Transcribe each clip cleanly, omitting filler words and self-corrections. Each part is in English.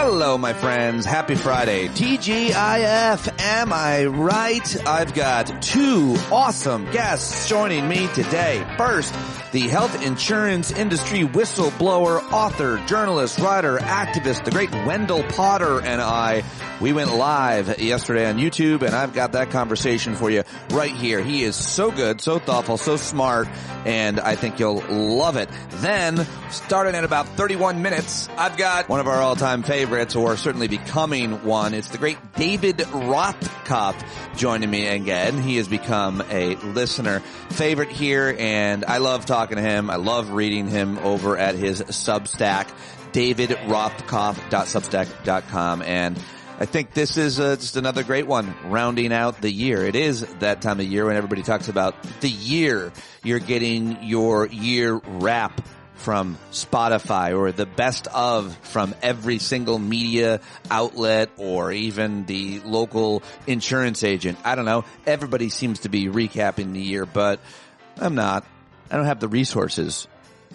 Hello, my friends. Happy Friday. TGIF. Am I right? I've got two awesome guests joining me today. First, the health insurance industry whistleblower, author, journalist, writer, activist, the great Wendell Potter and I. We went live yesterday on YouTube, and I've got that conversation for you right here. He is so good, so thoughtful, so smart, and I think you'll love it. Then, starting in about 31 minutes, I've got one of our all-time favorites, or certainly becoming one. It's the great David Rothkopf joining me again. He has become a listener favorite here, and I love talking to him. I love reading him over at his Substack, davidrothkopf.substack.com, and I think this is just another great one, rounding out the year. It is that time of year when everybody talks about the year. You're getting your year wrap from Spotify, or the best of from every single media outlet, or even the local insurance agent. I don't know. Everybody seems to be recapping the year, but I'm not. I don't have the resources.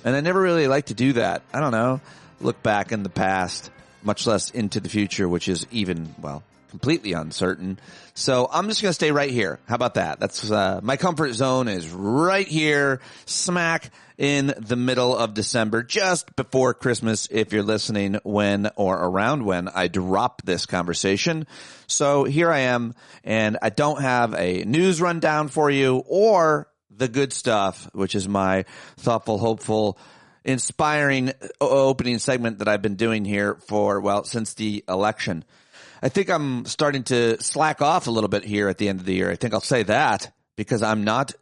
And I never really like to do that. I don't know. Look back in the past, much less into the future, which is even, well, completely uncertain. So I'm just going to stay right here. How about that? That's my comfort zone is right here, smack in the middle of December, just before Christmas, if you're listening when or around when I drop this conversation. So here I am, and I don't have a news rundown for you or the good stuff, which is my thoughtful, hopeful, inspiring opening segment that I've been doing here for, well, since the election. I think I'm starting to slack off a little bit here at the end of the year. I think I'll say that because I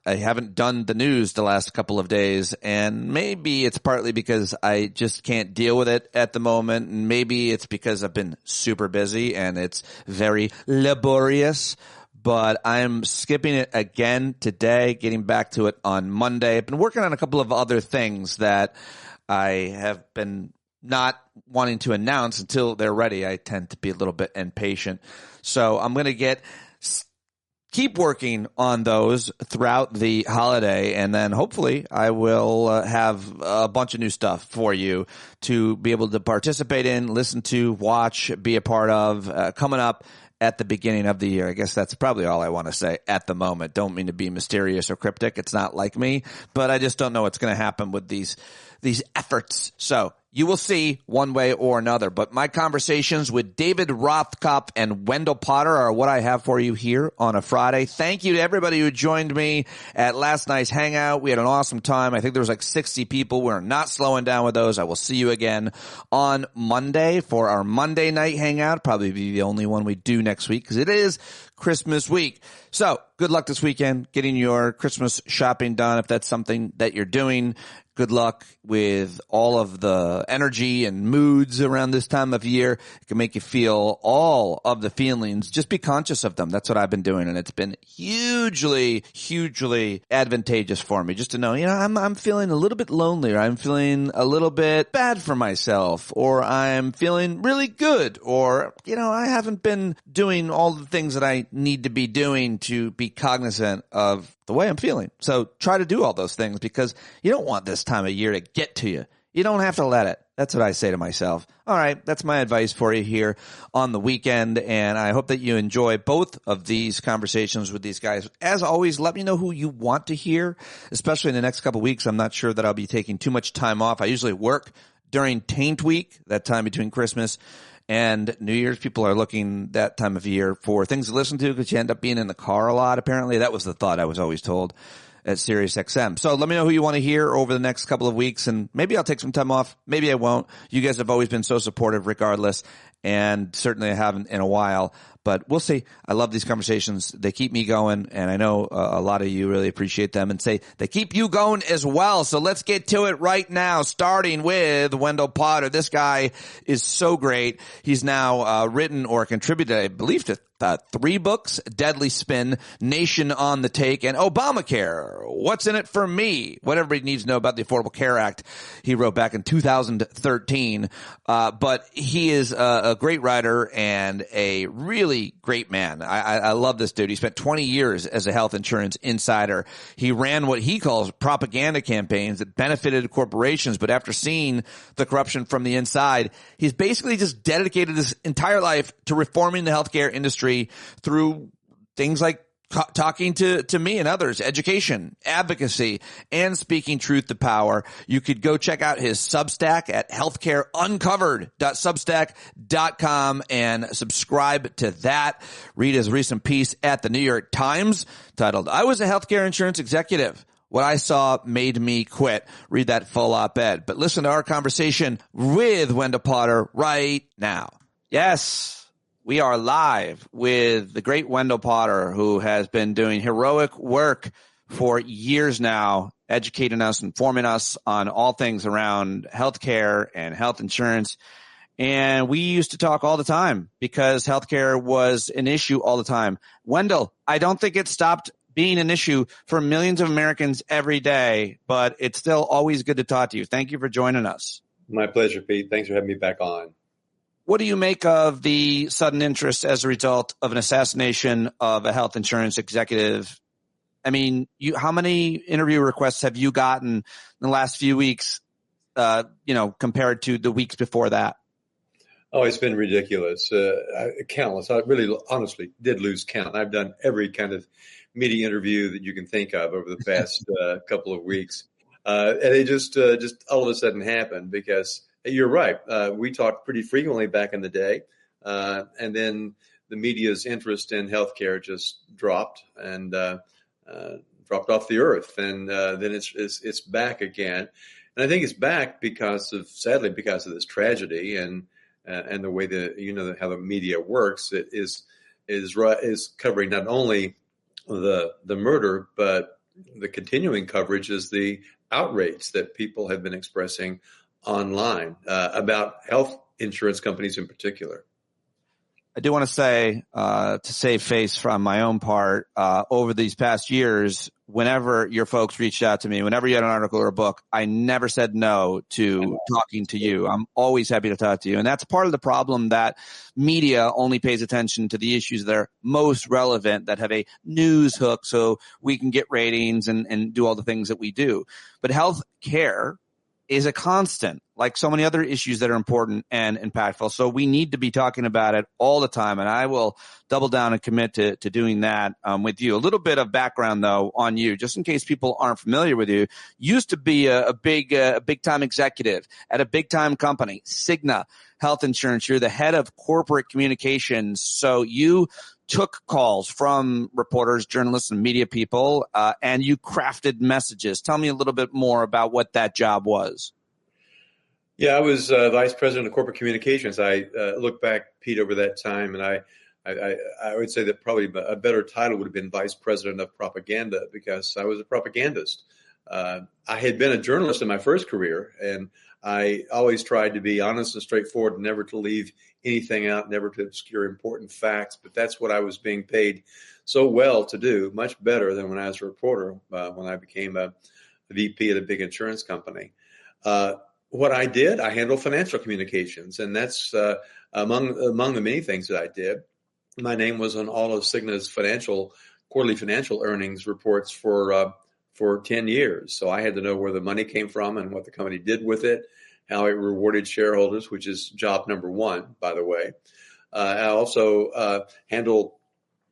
haven't done the news the last couple of days, and maybe it's partly because I just can't deal with it at the moment, and maybe it's because I've been super busy and it's very laborious. But I'm skipping it again today, getting back to it on Monday. I've been working on a couple of other things that I have been not wanting to announce until they're ready. I tend to be a little bit impatient. So I'm going to keep working on those throughout the holiday, and then hopefully I will have a bunch of new stuff for you to be able to participate in, listen to, watch, be a part of coming up at the beginning of the year. I guess that's probably all I want to say at the moment. Don't mean to be mysterious or cryptic. It's not like me, but I just don't know what's going to happen with these efforts. So you will see one way or another. But my conversations with David Rothkopf and Wendell Potter are what I have for you here on a Friday. Thank you to everybody who joined me at last night's hangout. We had an awesome time. I think there was like 60 people. We're not slowing down with those. I will see you again on Monday for our Monday night hangout. Probably be the only one we do next week because it is Christmas week. So good luck this weekend getting your Christmas shopping done if that's something that you're doing. Good luck with all of the energy and moods around this time of year. It can make you feel all of the feelings. Just be conscious of them. That's what I've been doing, and it's been hugely, hugely advantageous for me just to know, I'm feeling a little bit lonely, or I'm feeling a little bit bad for myself, or I'm feeling really good, or, I haven't been doing all the things that I need to be doing to be cognizant of the way I'm feeling. So try to do all those things because you don't want this time of year to get to you. You don't have to let it. That's what I say to myself. All right, that's my advice for you here on the weekend, and I hope that you enjoy both of these conversations with these guys. As always, let me know who you want to hear, especially in the next couple of weeks. I'm not sure that I'll be taking too much time off. I usually work during Taint Week, that time between Christmas and New Year's. People are looking that time of year for things to listen to because you end up being in the car a lot, apparently. That was the thought I was always told at SiriusXM. So let me know who you want to hear over the next couple of weeks, and maybe I'll take some time off. Maybe I won't. You guys have always been so supportive regardless, and certainly I haven't in a while. But we'll see. I love these conversations. They keep me going, and I know a lot of you really appreciate them and say they keep you going as well. So let's get to it right now, starting with Wendell Potter. This guy is so great. He's now written or contributed, I believe, to 3 books: Deadly Spin, Nation on the Take, and Obamacare. What's in it for me? What everybody needs to know about the Affordable Care Act. He wrote back in 2013. But he is a great writer and a really really great man. I love this dude. He spent 20 years as a health insurance insider. He ran what he calls propaganda campaigns that benefited corporations, but after seeing the corruption from the inside, he's basically just dedicated his entire life to reforming the healthcare industry through things like talking to me and others, education, advocacy, and speaking truth to power. You could go check out his Substack at healthcareuncovered.substack.com and subscribe to that. Read his recent piece at the New York Times titled, "I was a healthcare insurance executive. What I saw made me quit." Read that full op-ed. But listen to our conversation with Wendell Potter right now. Yes. We are live with the great Wendell Potter, who has been doing heroic work for years now, educating us, informing us on all things around healthcare and health insurance. And we used to talk all the time because healthcare was an issue all the time. Wendell, I don't think it stopped being an issue for millions of Americans every day, but it's still always good to talk to you. Thank you for joining us. My pleasure, Pete. Thanks for having me back on. What do you make of the sudden interest as a result of an assassination of a health insurance executive? I mean, how many interview requests have you gotten in the last few weeks, compared to the weeks before that? Oh, it's been ridiculous. Countless. I really honestly did lose count. I've done every kind of media interview that you can think of over the past couple of weeks. And it just all of a sudden happened because you're right. We talked pretty frequently back in the day. And then the media's interest in healthcare just dropped and dropped off the earth. And then it's back again. And I think it's back sadly because of this tragedy and the way that, how the media works. It is covering not only the murder, but the continuing coverage is the outrage that people have been expressing online about health insurance companies in particular. I do want to say, to save face from my own part, over these past years, whenever your folks reached out to me, whenever you had an article or a book, I never said no to talking to you. I'm always happy to talk to you. And that's part of the problem, that media only pays attention to the issues that are most relevant, that have a news hook so we can get ratings and do all the things that we do. But health care is a constant, like so many other issues that are important and impactful. So we need to be talking about it all the time. And I will double down and commit to doing that with you. A little bit of background, though, on you, just in case people aren't familiar with you. You used to be a big time executive at a big time company, CIGNA Health Insurance. You're the head of corporate communications. So you took calls from reporters, journalists, and media people, and you crafted messages. Tell me a little bit more about what that job was. Yeah, I was vice president of corporate communications. I look back, Pete, over that time, and I would say that probably a better title would have been vice president of propaganda, because I was a propagandist. I had been a journalist in my first career, and I always tried to be honest and straightforward, never to leave anything out, never to obscure important facts. But that's what I was being paid so well to do, much better than when I was a reporter, when I became a VP at a big insurance company. What I did, I handled financial communications, and that's among the many things that I did. My name was on all of CIGNA's quarterly financial earnings reports for 10 years. So I had to know where the money came from and what the company did with it, how it rewarded shareholders, which is job number one, by the way. I also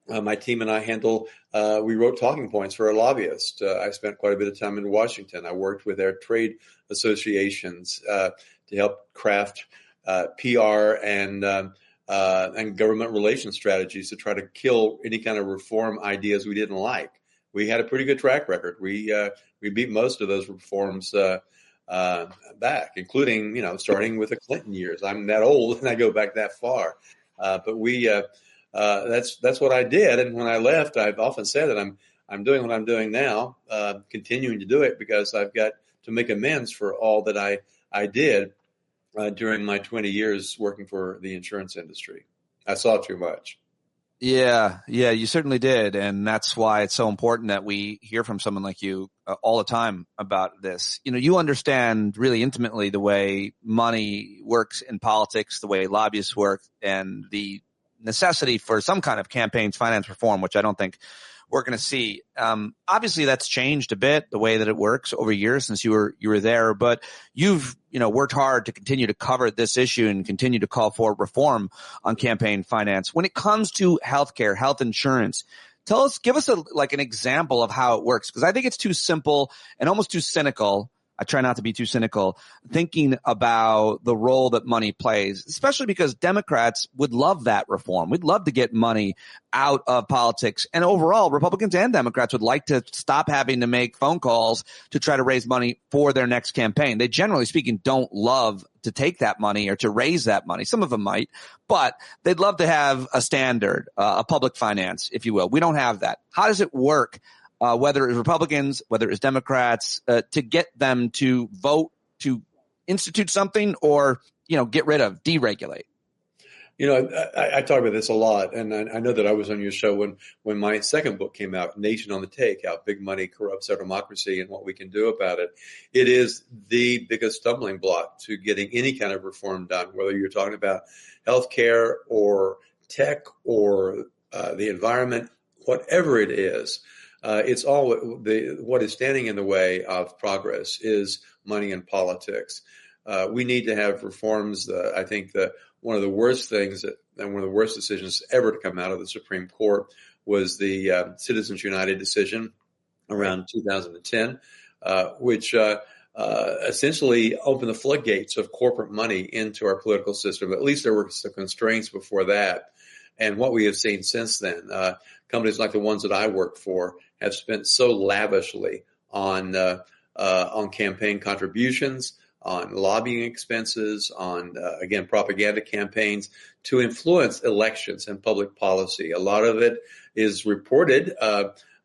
my team and I we wrote talking points for our lobbyists. I spent quite a bit of time in Washington. I worked with our trade associations to help craft PR and government relations strategies to try to kill any kind of reform ideas we didn't like. We had a pretty good track record. We beat most of those reforms back, including starting with the Clinton years. I'm that old and I go back that far. But that's what I did. And when I left, I've often said that I'm doing what I'm doing now, continuing to do it because I've got to make amends for all that I did during my 20 years working for the insurance industry. I saw too much. Yeah, you certainly did. And that's why it's so important that we hear from someone like you all the time about this. You understand really intimately the way money works in politics, the way lobbyists work, and the necessity for some kind of campaigns finance reform, which I don't think we're going to see. Obviously, that's changed a bit, the way that it works over years since you were there. But you've worked hard to continue to cover this issue and continue to call for reform on campaign finance. When it comes to healthcare, health insurance, give us an example of how it works, because I think it's too simple and almost too cynical. I try not to be too cynical, thinking about the role that money plays, especially because Democrats would love that reform. We'd love to get money out of politics. And overall, Republicans and Democrats would like to stop having to make phone calls to try to raise money for their next campaign. They, generally speaking, don't love to take that money or to raise that money. Some of them might, but they'd love to have a standard, a public finance, if you will. We don't have that. How does it work? Whether it's Republicans, whether it's Democrats, to get them to vote to institute something or, get rid of, deregulate? I talk about this a lot, and I know that I was on your show when my second book came out, Nation on the Take, How Big Money Corrupts Our Democracy and What We Can Do About It. It is the biggest stumbling block to getting any kind of reform done, whether you're talking about healthcare or tech or the environment, whatever it is. It's all what is standing in the way of progress is money and politics. We need to have reforms. I think that one of the worst things and one of the worst decisions ever to come out of the Supreme Court was the Citizens United decision around 2010, which essentially opened the floodgates of corporate money into our political system. At least there were some constraints before that. And what we have seen since then, companies like the ones that I work for have spent so lavishly on campaign contributions, on lobbying expenses, on, again, propaganda campaigns to influence elections and public policy. A lot of it is reported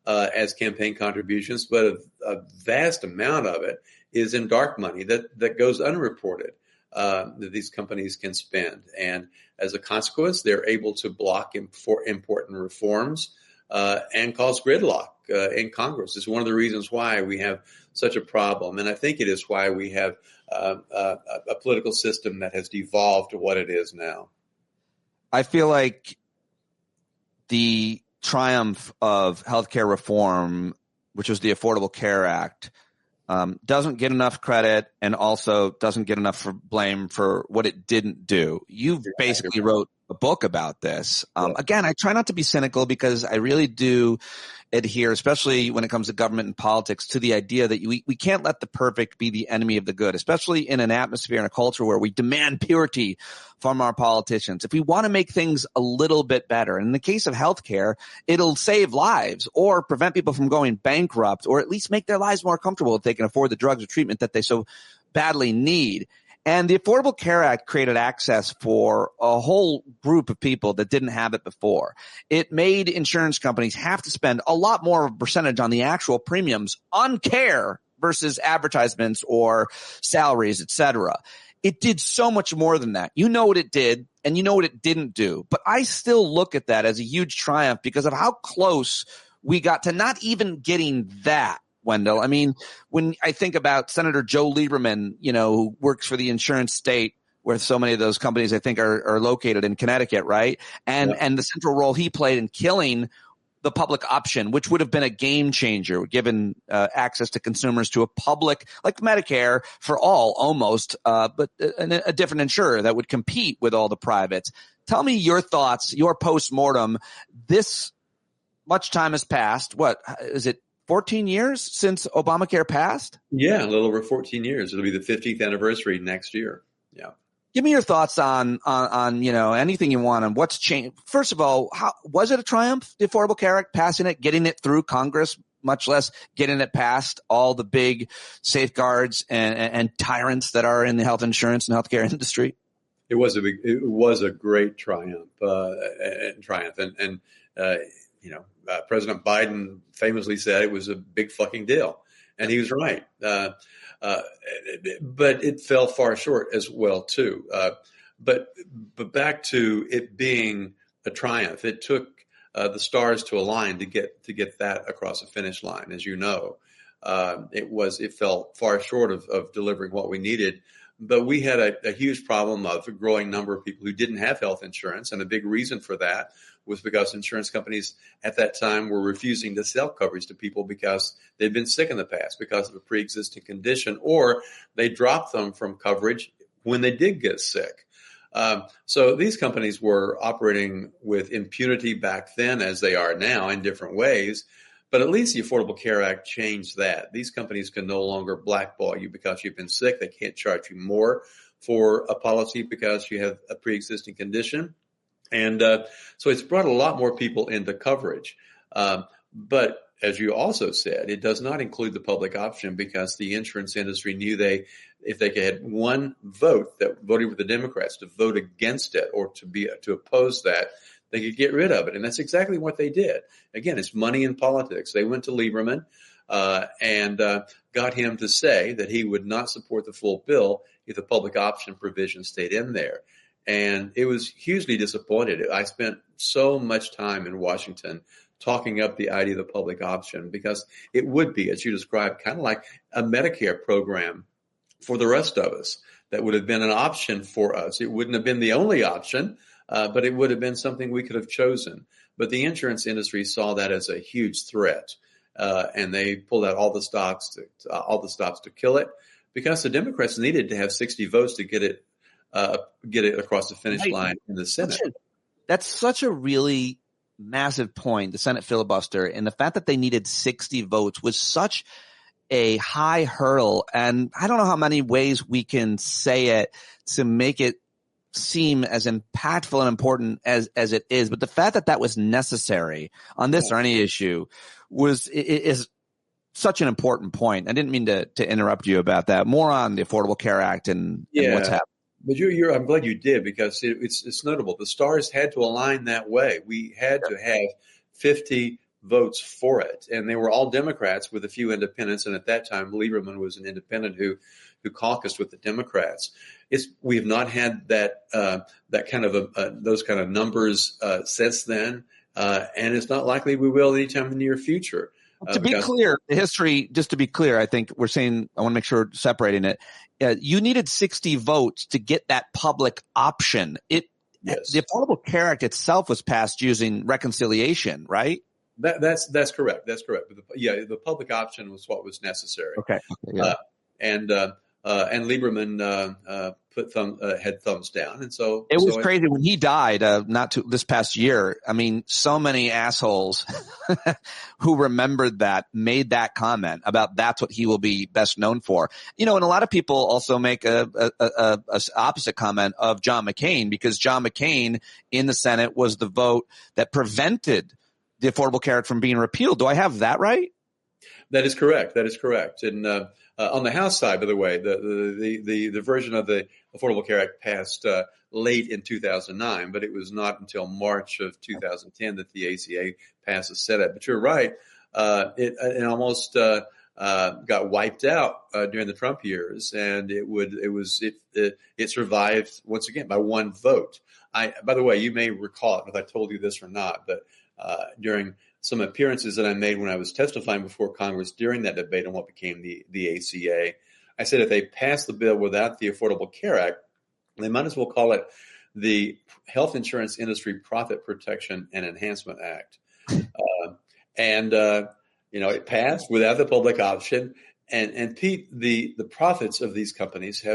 as campaign contributions, but a vast amount of it is in dark money that goes unreported. That these companies can spend. And as a consequence, they're able to block important reforms and cause gridlock in Congress. It's one of the reasons why we have such a problem. And I think it is why we have a political system that has devolved to what it is now. I feel like the triumph of healthcare reform, which was the Affordable Care Act, doesn't get enough credit and also doesn't get enough blame for what it didn't do. You basically wrote a book about this. Again, I try not to be cynical because I really do adhere, especially when it comes to government and politics, to the idea that we can't let the perfect be the enemy of the good, especially in an atmosphere and a culture where we demand purity from our politicians. If we want to make things a little bit better, and in the case of healthcare, it'll save lives or prevent people from going bankrupt, or at least make their lives more comfortable if they can afford the drugs or treatment that they so badly need. And the Affordable Care Act created access for a whole group of people that didn't have it before. It made insurance companies have to spend a lot more of a percentage on the actual premiums on care versus advertisements or salaries, et cetera. It did so much more than that. You know what it did, and you know what it didn't do. But I still look at that as a huge triumph because of how close we got to not even getting that. Wendell, I mean, when I think about Senator Joe Lieberman, who works for the insurance state where so many of those companies I think are located in Connecticut, right? And the central role he played in killing the public option, which would have been a game changer, given access to consumers to a public like Medicare for all almost, but a different insurer that would compete with all the privates. Tell me your thoughts, your postmortem. This much time has passed. What is it? 14 years since Obamacare passed? Yeah, a little over 14 years. It'll be the 50th anniversary next year. Yeah. Give me your thoughts on anything you want on what's changed. First of all, how was it a triumph, the Affordable Care Act, passing it, getting it through Congress, much less getting it past all the big safeguards and tyrants that are in the health insurance and healthcare industry? It was a great triumph, President Biden famously said it was a big fucking deal, and he was right. But it fell far short as well too. But back to it being a triumph, it took the stars to align to get that across the finish line. As you know, it fell far short of delivering what we needed. But we had a huge problem of a growing number of people who didn't have health insurance. And a big reason for that was because insurance companies at that time were refusing to sell coverage to people because they'd been sick in the past because of a pre-existing condition, or they dropped them from coverage when they did get sick. So these companies were operating with impunity back then, as they are now, in different ways. But at least the Affordable Care Act changed that. These companies can no longer blackball you because you've been sick. They can't charge you more for a policy because you have a pre-existing condition. And so it's brought a lot more people into coverage. But as you also said, it does not include the public option because the insurance industry knew if they had one vote that voted with the Democrats to vote against it or to oppose that, they could get rid of it. And that's exactly what they did. Again, it's money in politics. They went to Lieberman and got him to say that he would not support the full bill if the public option provision stayed in there. And it was hugely disappointed. I spent so much time in Washington talking up the idea of the public option because it would be, as you described, kind of like a Medicare program for the rest of us that would have been an option for us. It wouldn't have been the only option, but it would have been something we could have chosen. But the insurance industry saw that as a huge threat, and they pulled out all the stops to kill it because the Democrats needed to have 60 votes to get it across the finish line in the Senate. That's such a really massive point, the Senate filibuster, and the fact that they needed 60 votes was such a high hurdle. And I don't know how many ways we can say it to make it seem as impactful and important as it is. But the fact that was necessary on this or any issue is such an important point. I didn't mean to interrupt you about that. More on the Affordable Care Act and what's happening. But I'm glad you did because it's notable. The stars had to align that way. We had to have 50 votes for it, and they were all Democrats with a few independents. And at that time, Lieberman was an independent who caucused with the Democrats. We have not had that kind of those kind of numbers since then, and it's not likely we will anytime in the near future. To be clear, the history, just to be clear, I think we're saying, I want to make sure separating it. You needed 60 votes to get that public option. Yes. The Affordable Care Act itself was passed using reconciliation, right? That's correct. That's correct. But the public option was what was necessary. Okay. Yeah. And Lieberman had thumbs down, and so it was crazy when he died. This past year. I mean, so many assholes who remembered that made that comment about that's what he will be best known for. And a lot of people also make a opposite comment of John McCain, because John McCain in the Senate was the vote that prevented the Affordable Care Act from being repealed. Do I have that right? That is correct. And on the House side, by the way, the version of the Affordable Care Act passed late in 2009, but it was not until March of 2010 that the ACA passed the Senate. But you're right; it almost got wiped out during the Trump years, and it survived once again by one vote. By the way, you may recall it, if I told you this or not, but during some appearances that I made when I was testifying before Congress during that debate on what became the ACA, I said if they pass the bill without the Affordable Care Act, they might as well call it the Health Insurance Industry Profit Protection and Enhancement Act. It passed without the public option. And Pete, the profits of these companies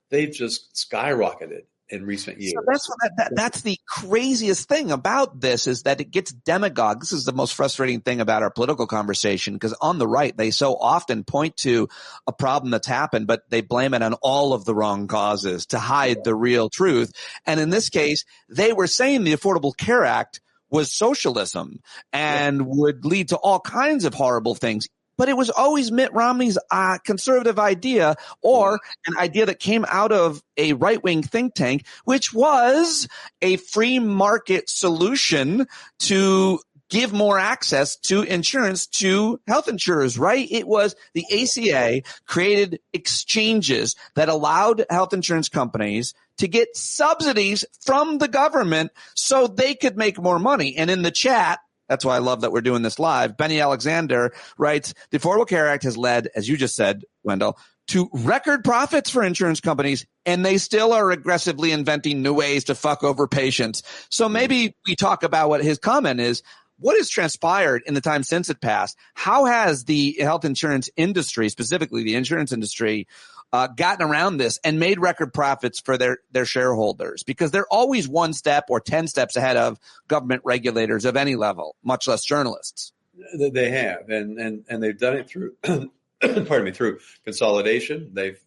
they've just skyrocketed in recent years. So that's the craziest thing about this, is that it gets demagogue. This is the most frustrating thing about our political conversation, because on the right, they so often point to a problem that's happened, but they blame it on all of the wrong causes to hide the real truth. And in this case, they were saying the Affordable Care Act was socialism and would lead to all kinds of horrible things. But it was always Mitt Romney's conservative idea, or an idea that came out of a right-wing think tank, which was a free market solution to give more access to insurance to health insurers, right? It was the ACA created exchanges that allowed health insurance companies to get subsidies from the government so they could make more money. And in the chat, that's why I love that we're doing this live, Benny Alexander writes, the Affordable Care Act has led, as you just said, Wendell, to record profits for insurance companies, and they still are aggressively inventing new ways to fuck over patients. So maybe we talk about what his comment is. What has transpired in the time since it passed? How has the health insurance industry, specifically the insurance industry, gotten around this and made record profits for their shareholders? Because they're always one step or 10 steps ahead of government regulators of any level, much less journalists. They have, and they've done it through, pardon me, through consolidation. They've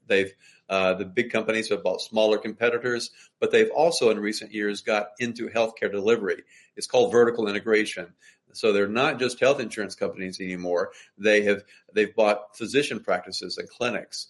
the big companies have bought smaller competitors, but they've also in recent years got into healthcare delivery. It's called vertical integration. So they're not just health insurance companies anymore. They've bought physician practices and clinics,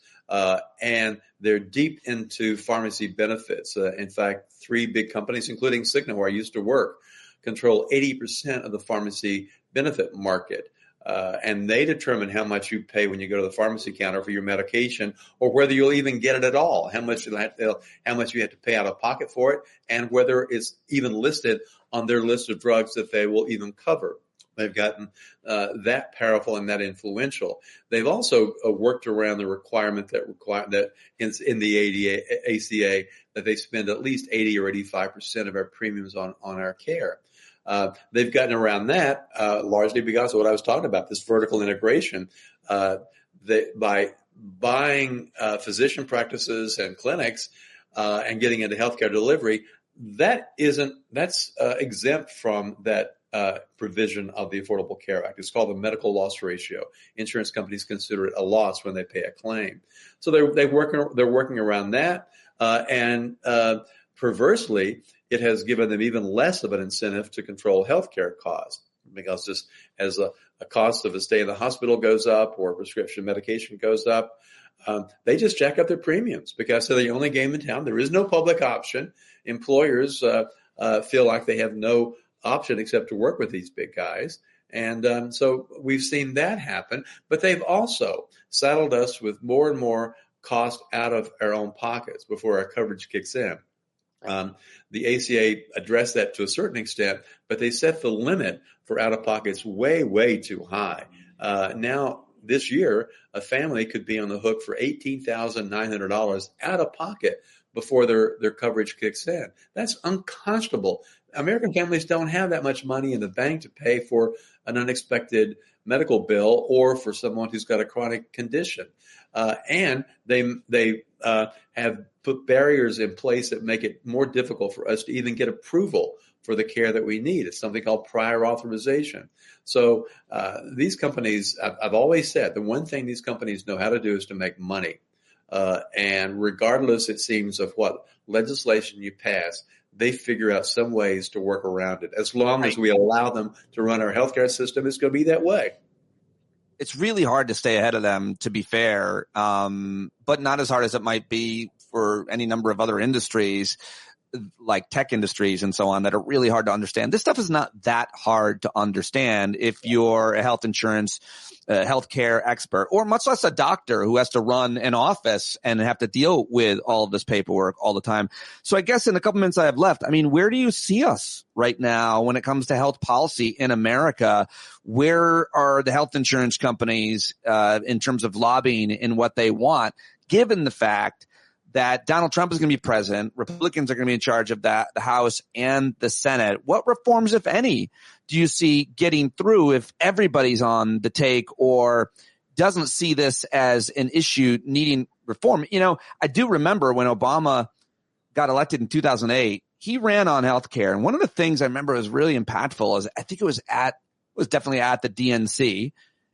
and they're deep into pharmacy benefits. In fact, 3 big companies, including CIGNA, where I used to work, control 80% of the pharmacy benefit market. And they determine how much you pay when you go to the pharmacy counter for your medication, or whether you'll even get it at all, how much you have to pay out of pocket for it, and whether it's even listed on their list of drugs that they will even cover. They've gotten that powerful and that influential. They've also worked around the requirement that in the ACA that they spend at least 80 or 85% of our premiums on our care. They've gotten around that largely because of what I was talking about, this vertical integration. By buying physician practices and clinics and getting into healthcare delivery, that's exempt from that provision of the Affordable Care Act. It's called the medical loss ratio. Insurance companies consider it a loss when they pay a claim. So they're working around that, and perversely, it has given them even less of an incentive to control healthcare costs, because just as a cost of a stay in the hospital goes up or prescription medication goes up, they just jack up their premiums because they're the only game in town. There is no public option. Employers feel like they have no option except to work with these big guys. And so we've seen that happen. But they've also saddled us with more and more cost out of our own pockets before our coverage kicks in. The ACA addressed that to a certain extent, but they set the limit for out-of-pockets way, way too high. Now, this year, a family could be on the hook for $18,900 out of pocket before their coverage kicks in. That's unconscionable. American families don't have that much money in the bank to pay for an unexpected medical bill or for someone who's got a chronic condition. And they have put barriers in place that make it more difficult for us to even get approval for the care that we need. It's something called prior authorization. So these companies, I've always said, the one thing these companies know how to do is to make money. And regardless, it seems, of what legislation you pass, they figure out some ways to work around it. As long as we allow them to run our healthcare system, it's going to be that way. It's really hard to stay ahead of them, to be fair, but not as hard as it might be for any number of other industries, like tech industries and so on, that are really hard to understand. This stuff is not that hard to understand if you're a health insurance, healthcare expert, or much less a doctor who has to run an office and have to deal with all of this paperwork all the time. So I guess in a couple minutes I have left, I mean, where do you see us right now when it comes to health policy in America? Where are the health insurance companies in terms of lobbying in what they want, given the fact that Donald Trump is going to be president, Republicans are going to be in charge of that, the House and the Senate? What reforms, if any, do you see getting through if everybody's on the take or doesn't see this as an issue needing reform? You know, I do remember when Obama got elected in 2008, he ran on healthcare. And one of the things I remember was really impactful is I think it was definitely at the DNC.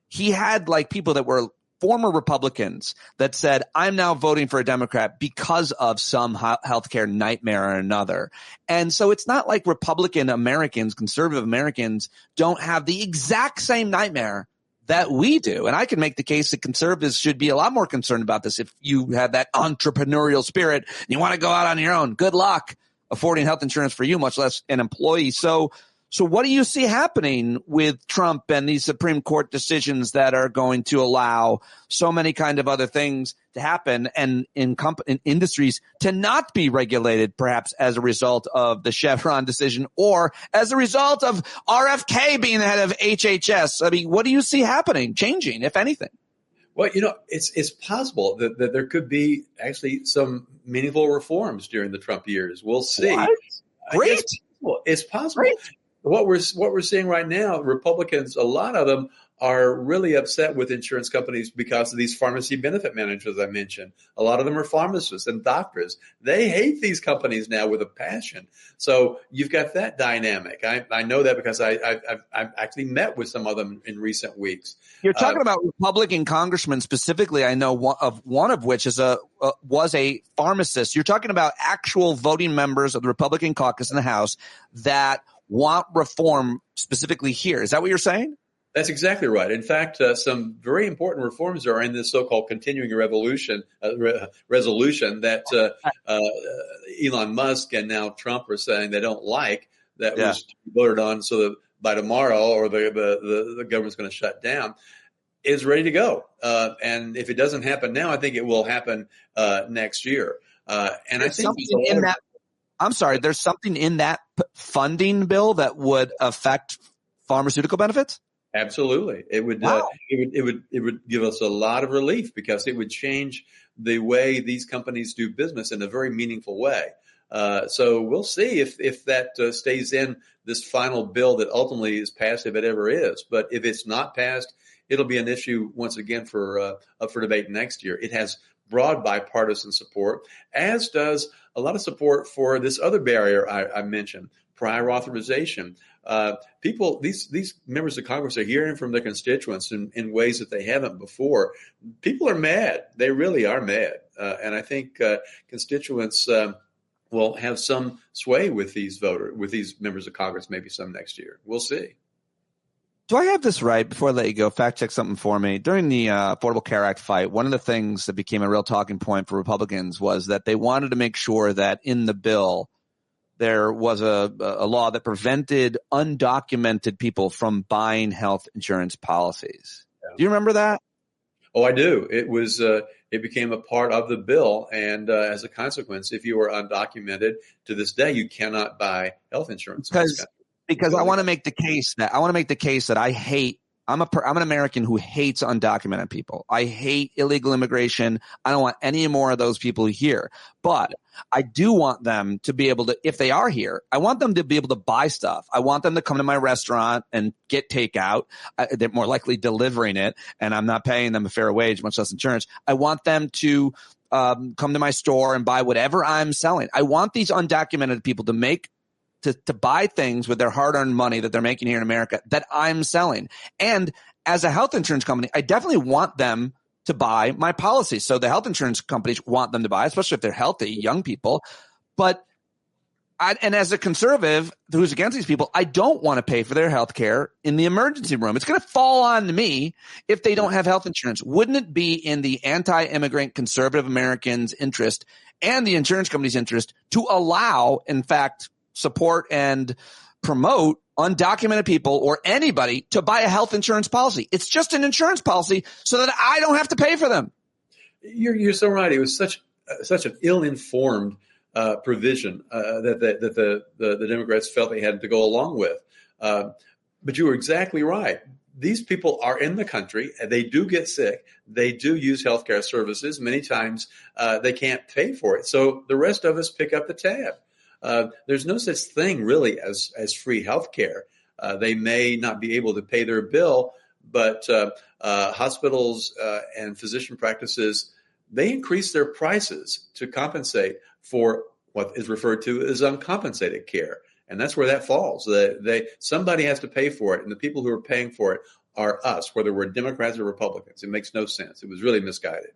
He had like people that were former Republicans that said, I'm now voting for a Democrat because of some healthcare nightmare or another. And so it's not like Republican Americans, conservative Americans don't have the exact same nightmare that we do. And I can make the case that conservatives should be a lot more concerned about this. If you have that entrepreneurial spirit and you want to go out on your own, good luck affording health insurance for you, much less an employee. So what do you see happening with Trump and these Supreme Court decisions that are going to allow so many kind of other things to happen and in industries to not be regulated, perhaps as a result of the Chevron decision or as a result of RFK being the head of HHS? I mean, what do you see happening, changing, if anything? Well, it's possible that there could be actually some meaningful reforms during the Trump years. We'll see. What? Great. It's possible. Great. What we're seeing right now, Republicans, a lot of them are really upset with insurance companies because of these pharmacy benefit managers I mentioned. A lot of them are pharmacists and doctors. They hate these companies now with a passion. So you've got that dynamic. I know that because I've actually met with some of them in recent weeks. You're talking about Republican congressmen specifically. I know one of which was a pharmacist. You're talking about actual voting members of the Republican caucus in the House that want reform specifically here. Is that what you're saying? That's exactly right. In fact, some very important reforms are in this so-called continuing resolution that Elon Musk and now Trump are saying they don't like, that was voted on so that by tomorrow or the government's going to shut down, is ready to go. And if it doesn't happen now, I think it will happen next year. And I think there's something in that funding bill that would affect pharmaceutical benefits? Absolutely. It would, wow. It would give us a lot of relief because it would change the way these companies do business in a very meaningful way. So we'll see if that stays in this final bill that ultimately is passed, if it ever is. But if it's not passed, it'll be an issue once again up for debate next year. It has broad bipartisan support, as does a lot of support for this other barrier I mentioned, prior authorization. These members of Congress are hearing from their constituents in ways that they haven't before. People are mad. They really are mad. And I think constituents will have some sway with these members of Congress, maybe some next year. We'll see. Do I have this right? Before I let you go, fact check something for me. During the Affordable Care Act fight, one of the things that became a real talking point for Republicans was that they wanted to make sure that in the bill there was a law that prevented undocumented people from buying health insurance policies. Yeah. Do you remember that? Oh, I do. It was it became a part of the bill, and as a consequence, if you are undocumented to this day, you cannot buy health insurance. Because I want to make the case that I hate. I'm an American who hates undocumented people. I hate illegal immigration. I don't want any more of those people here. But I do want them to be able to, if they are here, I want them to be able to buy stuff. I want them to come to my restaurant and get takeout. They're more likely delivering it, and I'm not paying them a fair wage, much less insurance. I want them to come to my store and buy whatever I'm selling. I want these undocumented people to buy things with their hard-earned money that they're making here in America that I'm selling. And as a health insurance company, I definitely want them to buy my policies. So the health insurance companies want them to buy, especially if they're healthy, young people. And as a conservative who's against these people, I don't want to pay for their health care in the emergency room. It's going to fall on me if they don't have health insurance. Wouldn't it be in the anti-immigrant conservative Americans' interest and the insurance company's interest to allow, in fact, support and promote undocumented people or anybody to buy a health insurance policy? It's just an insurance policy so that I don't have to pay for them. You're so right. It was such an ill-informed provision that the Democrats felt they had to go along with. But you were exactly right. These people are in the country. They do get sick. They do use healthcare services. Many times they can't pay for it. So the rest of us pick up the tab. There's no such thing really as free health care. They may not be able to pay their bill, but hospitals and physician practices, they increase their prices to compensate for what is referred to as uncompensated care. And that's where that falls. Somebody has to pay for it, and the people who are paying for it are us, whether we're Democrats or Republicans. It makes no sense. It was really misguided.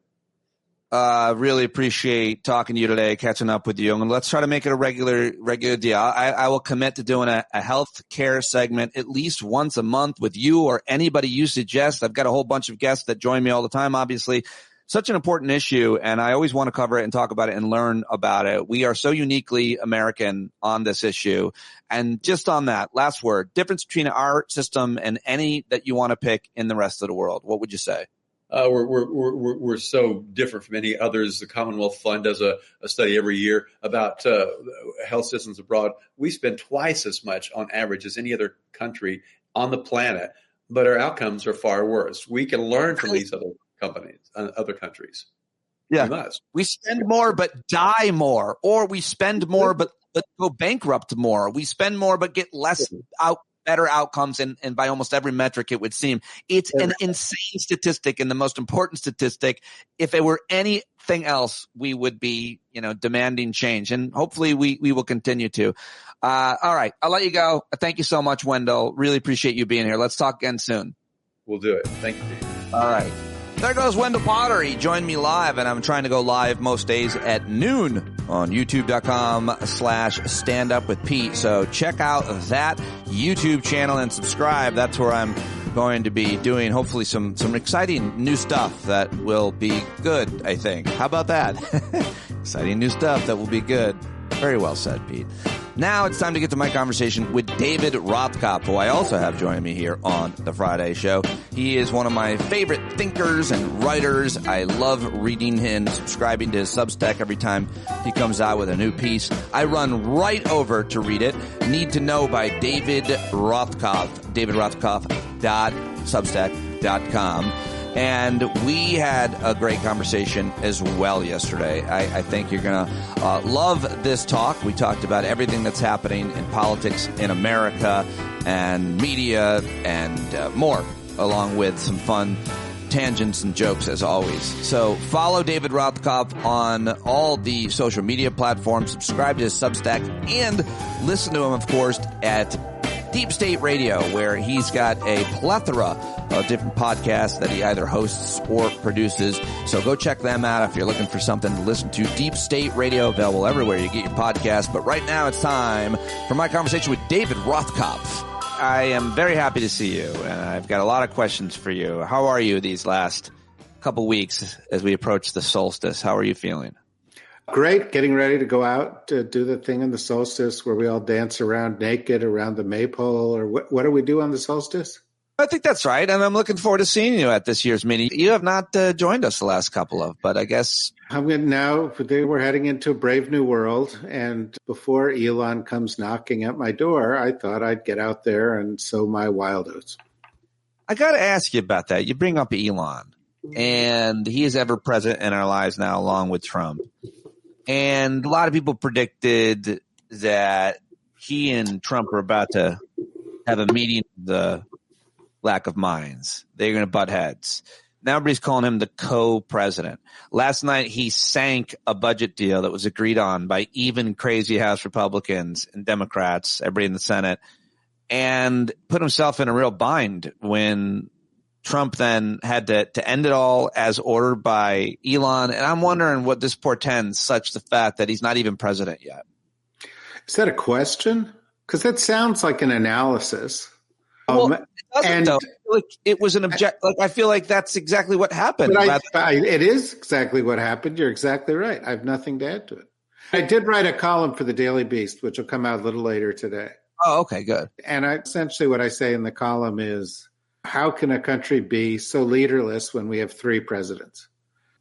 Really appreciate talking to you today, catching up with you. And let's try to make it a regular deal. I will commit to doing a health care segment at least once a month with you or anybody you suggest. I've got a whole bunch of guests that join me all the time, obviously. Such an important issue, and I always want to cover it and talk about it and learn about it. We are so uniquely American on this issue. And just on that, last word, difference between our system and any that you want to pick in the rest of the world. What would you say? We're so different from any others. The Commonwealth Fund does a study every year about health systems abroad. We spend twice as much on average as any other country on the planet, but our outcomes are far worse. We can learn from these other companies, other countries. Yeah. We must. We spend more but die more, or we spend more but go bankrupt more. We spend more but get better outcomes, and by almost every metric it would seem. It's an insane statistic, and the most important statistic. If it were anything else, we would be, demanding change, and hopefully we will continue to. All right, I'll let you go. Thank you so much, Wendell. Really appreciate you being here. Let's talk again soon. We'll do it. Thank you, Pete. All right. There goes Wendell Potter. He joined me live, and I'm trying to go live most days at noon on youtube.com/standupwithpete. So check out that YouTube channel and subscribe. That's where I'm going to be doing hopefully some exciting new stuff that will be good, I think. How about that? Exciting new stuff that will be good. Very well said, Pete. Now it's time to get to my conversation with David Rothkopf, who I also have joining me here on the Friday show. He is one of my favorite thinkers and writers. I love reading and subscribing to his Substack every time he comes out with a new piece. I run right over to read it. Need to Know by David Rothkopf, davidrothkopf.substack.com. And we had a great conversation as well yesterday. I think you're going to love this talk. We talked about everything that's happening in politics in America and media and more, along with some fun tangents and jokes as always. So follow David Rothkopf on all the social media platforms, subscribe to his Substack, and listen to him, of course, at Deep State Radio, where he's got a plethora of different podcasts that he either hosts or produces. So go check them out if you're looking for something to listen to. Deep State Radio, available everywhere you get your podcasts. But right now it's time for my conversation with David Rothkopf. I am very happy to see you, and I've got a lot of questions for you. How are you these last couple weeks as we approach the solstice? How are you feeling? Great. Getting ready to go out to do the thing on the solstice where we all dance around naked around the maypole, or what do we do on the solstice? I think that's right. And I'm looking forward to seeing you at this year's meeting. You have not joined us the last couple of, but I guess. We're heading into a brave new world. And before Elon comes knocking at my door, I thought I'd get out there and sow my wild oats. I got to ask you about that. You bring up Elon, and he is ever present in our lives now, along with Trump. And a lot of people predicted that he and Trump are about to have a meeting of the lack of minds. They're going to butt heads. Now everybody's calling him the co-president. Last night he sank a budget deal that was agreed on by even crazy House Republicans and Democrats, everybody in the Senate, and put himself in a real bind when Trump then had to end it all as ordered by Elon. And I'm wondering what this portends, such the fact that he's not even president yet. Is that a question? Because that sounds like an analysis. Well, it doesn't, though. Like it was an I feel like that's exactly what happened. It is exactly what happened. You're exactly right. I have nothing to add to it. I did write a column for the Daily Beast, which will come out a little later today. Oh, okay, good. And essentially what I say in the column is, how can a country be so leaderless when we have three presidents?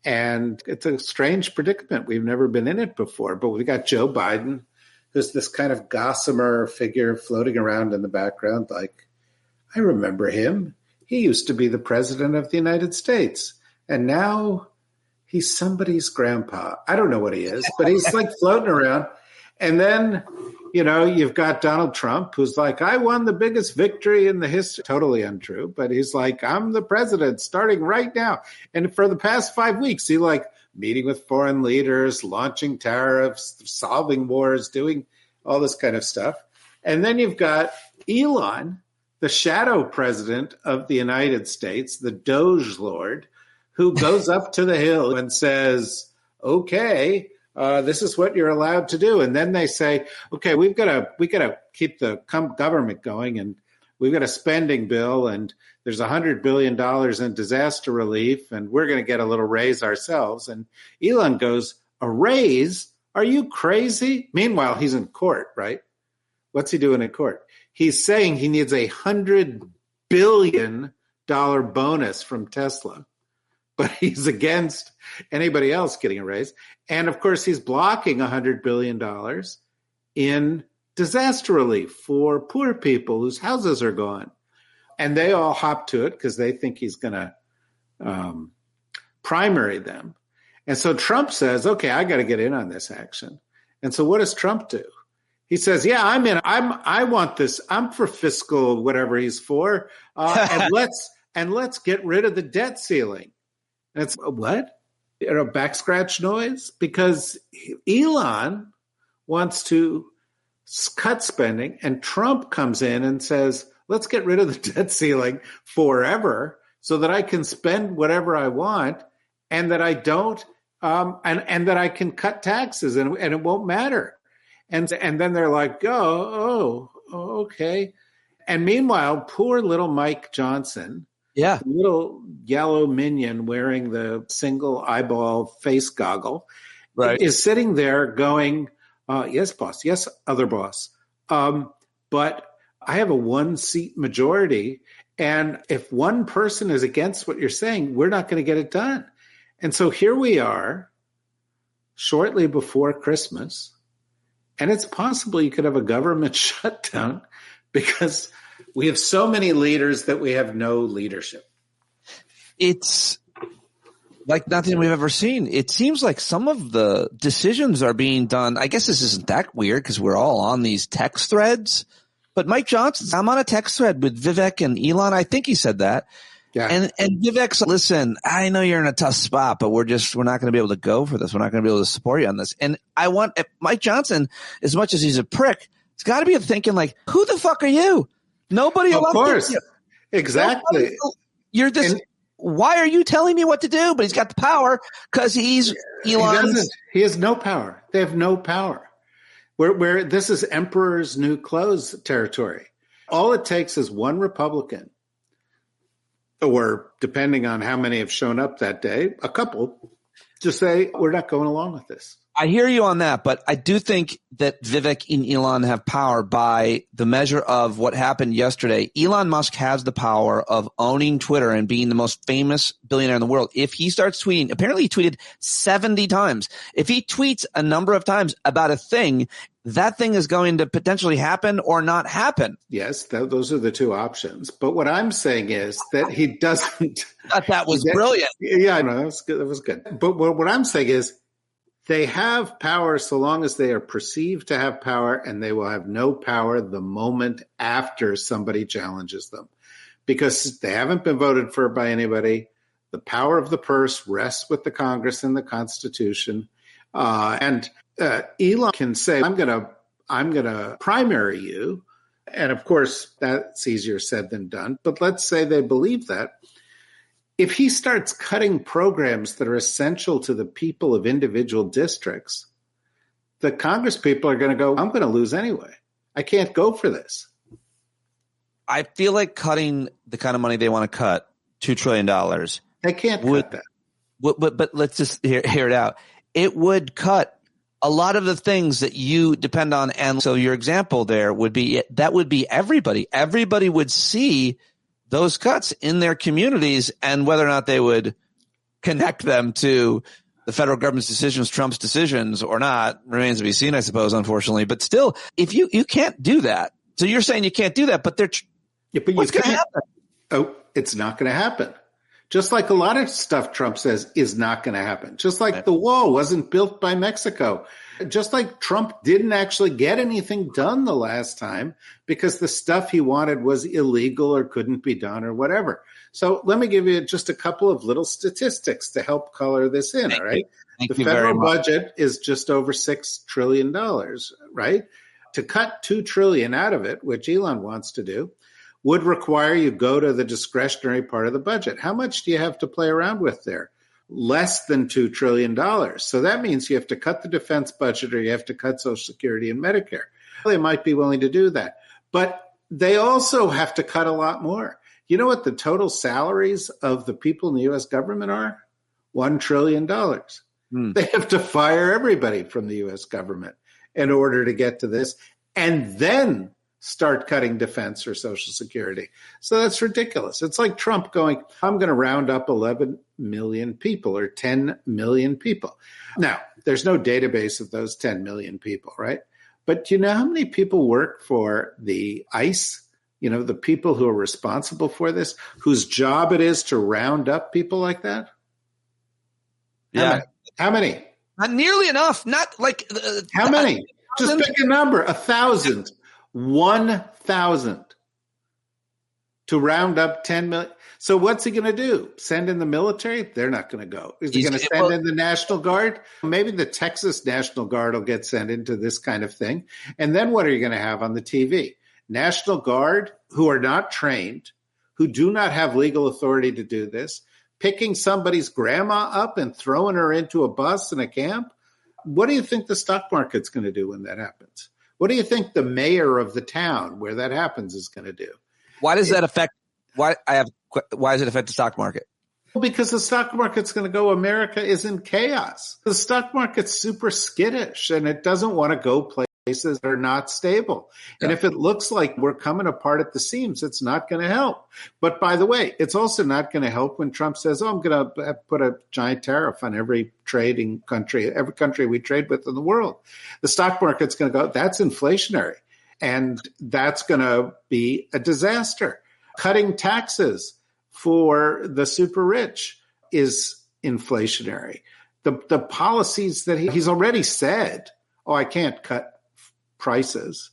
And it's a strange predicament. We've never been in it before, but we got Joe Biden, who's this kind of gossamer figure floating around in the background. Like, I remember him. He used to be the president of the United States. And now he's somebody's grandpa. I don't know what he is, but he's like floating around. And then, you've got Donald Trump, who's like, I won the biggest victory in the history. Totally untrue. But he's like, I'm the president starting right now. And for the past 5 weeks, he meeting with foreign leaders, launching tariffs, solving wars, doing all this kind of stuff. And then you've got Elon, the shadow president of the United States, the Doge Lord, who goes up to the Hill and says, okay, this is what you're allowed to do. And then they say, okay, we got to keep the government going, and we've got a spending bill, and there's $100 billion in disaster relief, and we're going to get a little raise ourselves. And Elon goes, a raise? Are you crazy? Meanwhile, he's in court, right? What's he doing in court? He's saying he needs $100 billion bonus from Tesla, but he's against anybody else getting a raise. And of course, he's blocking $100 billion in disaster relief for poor people whose houses are gone. And they all hop to it because they think he's going to primary them. And so Trump says, okay, I got to get in on this action. And so what does Trump do? He says, yeah, I'm in. I want this. I'm for fiscal, whatever he's for. And let's get rid of the debt ceiling. And it's what? Back scratch noise? Because Elon wants to cut spending, and Trump comes in and says, let's get rid of the debt ceiling forever so that I can spend whatever I want and that I don't, and that I can cut taxes and it won't matter. And then they're like, okay. And meanwhile, poor little Mike Johnson, the little yellow minion wearing the single eyeball face goggle, right, is sitting there going, yes, boss. Yes, other boss. But I have a 1-seat majority. And if one person is against what you're saying, we're not going to get it done. And so here we are shortly before Christmas. And it's possible you could have a government shutdown because we have so many leaders that we have no leadership. It's like nothing we've ever seen. It seems like some of the decisions are being done. I guess this isn't that weird because we're all on these text threads. But Mike Johnson, I'm on a text thread with Vivek and Elon. I think he said that. Yeah. And Vivek's, listen, I know you're in a tough spot, but we're not going to be able to go for this. We're not going to be able to support you on this. And I want Mike Johnson, as much as he's a prick, it's got to be thinking like, who the fuck are you? Nobody. Of course. You. Exactly. You're this. Why are you telling me what to do? But he's got the power because he's Elon. He has no power. They have no power. Where this is emperor's new clothes territory. All it takes is one Republican, or depending on how many have shown up that day, a couple, to say, we're not going along with this. I hear you on that, but I do think that Vivek and Elon have power by the measure of what happened yesterday. Elon Musk has the power of owning Twitter and being the most famous billionaire in the world. If he starts tweeting, apparently he tweeted 70 times. If he tweets a number of times about a thing, that thing is going to potentially happen or not happen. Yes, those are the two options. But what I'm saying is that he doesn't. That was brilliant. Yeah, I know. That was good. But what I'm saying is, they have power so long as they are perceived to have power, and they will have no power the moment after somebody challenges them because they haven't been voted for by anybody. The power of the purse rests with the Congress and the Constitution. And Elon can say, I'm going to primary you. And of course, that's easier said than done. But let's say they believe that. If he starts cutting programs that are essential to the people of individual districts, the Congress people are going to go, I'm going to lose anyway. I can't go for this. I feel like cutting the kind of money they want to cut, $2 trillion. They can't cut that. But let's just hear it out. It would cut a lot of the things that you depend on. And so your example there would be everybody. Everybody would see those cuts in their communities, and whether or not they would connect them to the federal government's decisions, Trump's decisions or not, remains to be seen, I suppose, unfortunately. But still, if you can't do that. So you're saying you can't do that, but what's going to happen? Oh, it's not going to happen. Just like a lot of stuff Trump says is not going to happen. Just like the wall wasn't built by Mexico. Just like Trump didn't actually get anything done the last time because the stuff he wanted was illegal or couldn't be done or whatever. So let me give you just a couple of little statistics to help color this in, all right? The federal budget is just over $6 trillion, right? To cut $2 trillion out of it, which Elon wants to do, would require you go to the discretionary part of the budget. How much do you have to play around with there? Less than $2 trillion. So that means you have to cut the defense budget or you have to cut Social Security and Medicare. They might be willing to do that. But they also have to cut a lot more. You know what the total salaries of the people in the U.S. government are? $1 trillion. They have to fire everybody from the U.S. government in order to get to this. And then start cutting defense or Social Security. So that's ridiculous. It's like Trump going, I'm going to round up 11 million people or 10 million people. Now, there's no database of those 10 million people, right? But do you know how many people work for the ICE? You know, the people who are responsible for this, whose job it is to round up people like that? Yeah. How many? Not nearly enough. Not like how many? Just pick a number. 1,000. 1,000 to round up 10 million. So what's he going to do? Send in the military? They're not going to go. Is he going to send in the National Guard? Maybe the Texas National Guard will get sent into this kind of thing. And then what are you going to have on the TV? National Guard, who are not trained, who do not have legal authority to do this, picking somebody's grandma up and throwing her into a bus in a camp? What do you think the stock market's going to do when that happens? What do you think the mayor of the town where that happens is going to do? Why does that affect? Why does it affect the stock market? Well, because the stock market's going to go, America is in chaos. The stock market's super skittish and it doesn't want to go places that are not stable. Yeah. And if it looks like we're coming apart at the seams, it's not going to help. But by the way, it's also not going to help when Trump says, I'm going to put a giant tariff on every trading country, every country we trade with in the world. The stock market's going to go, that's inflationary. And that's going to be a disaster. Cutting taxes for the super rich is inflationary. The policies that he's already said, I can't cut prices.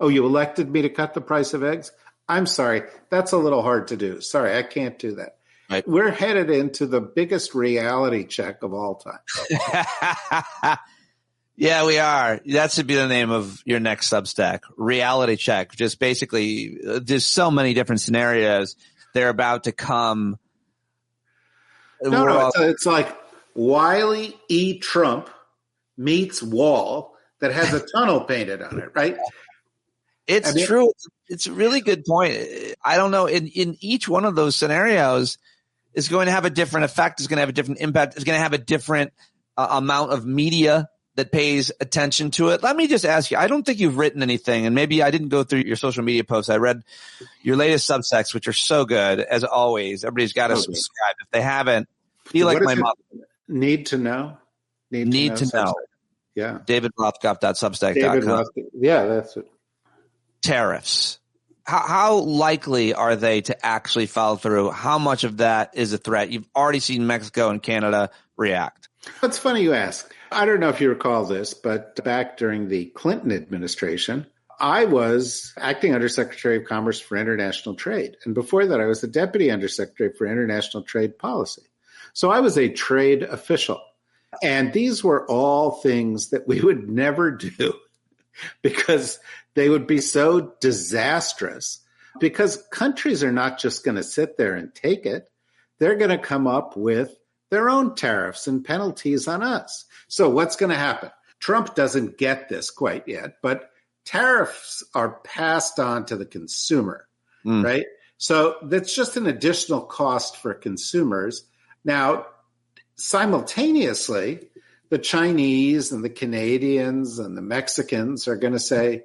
You elected me to cut the price of eggs? I'm sorry, that's a little hard to do. Sorry, I can't do that. Right. We're headed into the biggest reality check of all time. Yeah, we are. That should be the name of your next Substack, Reality Check. Just basically, there's so many different scenarios. They're about to come. It's like Wiley E. Trump meets wall that has a tunnel painted on it, right? It's true. It's a really good point. I don't know. In each one of those scenarios is going to have a different effect. It's going to have a different impact. It's going to have a different amount of media that pays attention to it. Let me just ask you, I don't think you've written anything, and maybe I didn't go through your social media posts. I read your latest Substacks, which are so good, as always. Everybody's got to subscribe. If they haven't, be like my mother. Need to know? Need to know. Yeah. David Rothkopf.substack.com. Yeah, that's it. Tariffs. How likely are they to actually follow through? How much of that is a threat? You've already seen Mexico and Canada react. It's funny you ask. I don't know if you recall this, but back during the Clinton administration, I was acting Undersecretary of Commerce for International Trade. And before that, I was the Deputy Undersecretary for International Trade Policy. So I was a trade official. And these were all things that we would never do because they would be so disastrous. Because countries are not just going to sit there and take it. They're going to come up with their own tariffs and penalties on us. So what's going to happen? Trump doesn't get this quite yet, but tariffs are passed on to the consumer, right? So that's just an additional cost for consumers. Now, simultaneously, the Chinese and the Canadians and the Mexicans are going to say,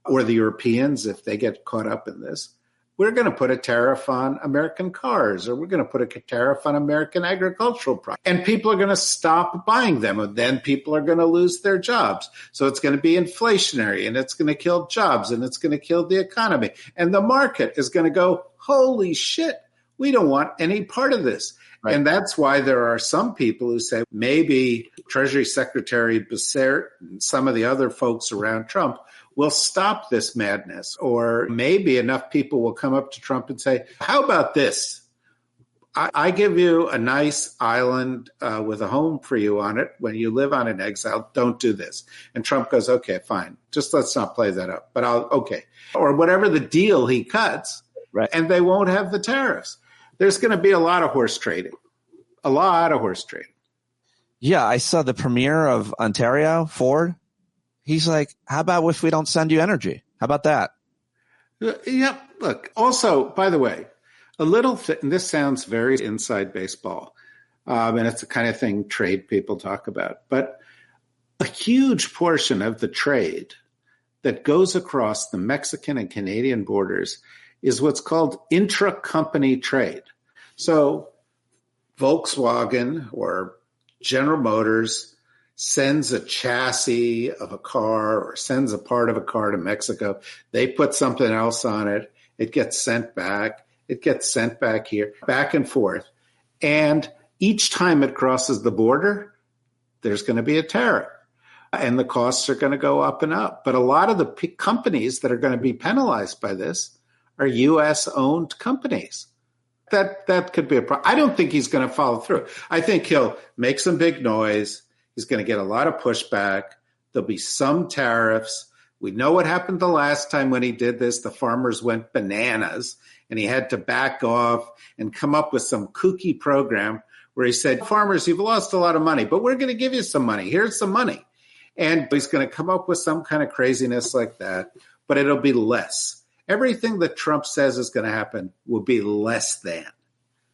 or the Europeans, if they get caught up in this, we're going to put a tariff on American cars, or we're going to put a tariff on American agricultural products. And people are going to stop buying them, and then people are going to lose their jobs. So it's going to be inflationary, and it's going to kill jobs, and it's going to kill the economy. And the market is going to go, holy shit, we don't want any part of this. Right. And that's why there are some people who say maybe Treasury Secretary Becerra and some of the other folks around Trump will stop this madness. Or maybe enough people will come up to Trump and say, how about this? I give you a nice island with a home for you on it. When you live on in exile, don't do this. And Trump goes, okay, fine. Just let's not play that up. But okay. Or whatever the deal he cuts, right. And they won't have the tariffs. There's going to be a lot of horse trading. Yeah, I saw the premier of Ontario, Ford. He's like, how about if we don't send you energy? How about that? Yeah, look, also, by the way, a little and this sounds very inside baseball, and it's the kind of thing trade people talk about. But a huge portion of the trade that goes across the Mexican and Canadian borders is what's called intra-company trade. So Volkswagen or General Motors sends a chassis of a car or sends a part of a car to Mexico. They put something else on it. It gets sent back. It gets sent back here, back and forth. And Each time it crosses the border, there's going to be a tariff. And the costs are going to go up and up. But a lot of the companies that are going to be penalized by this are U.S.-owned companies. That could be a problem. I don't think he's going to follow through. I think he'll make some big noise. He's going to get a lot of pushback. There'll be some tariffs. We know what happened the last time when he did this. The farmers went bananas, and he had to back off and come up with some kooky program where he said, farmers, you've lost a lot of money, but we're going to give you some money. Here's some money. And he's going to come up with some kind of craziness like that, but it'll be less. Everything that Trump says is going to happen will be less than.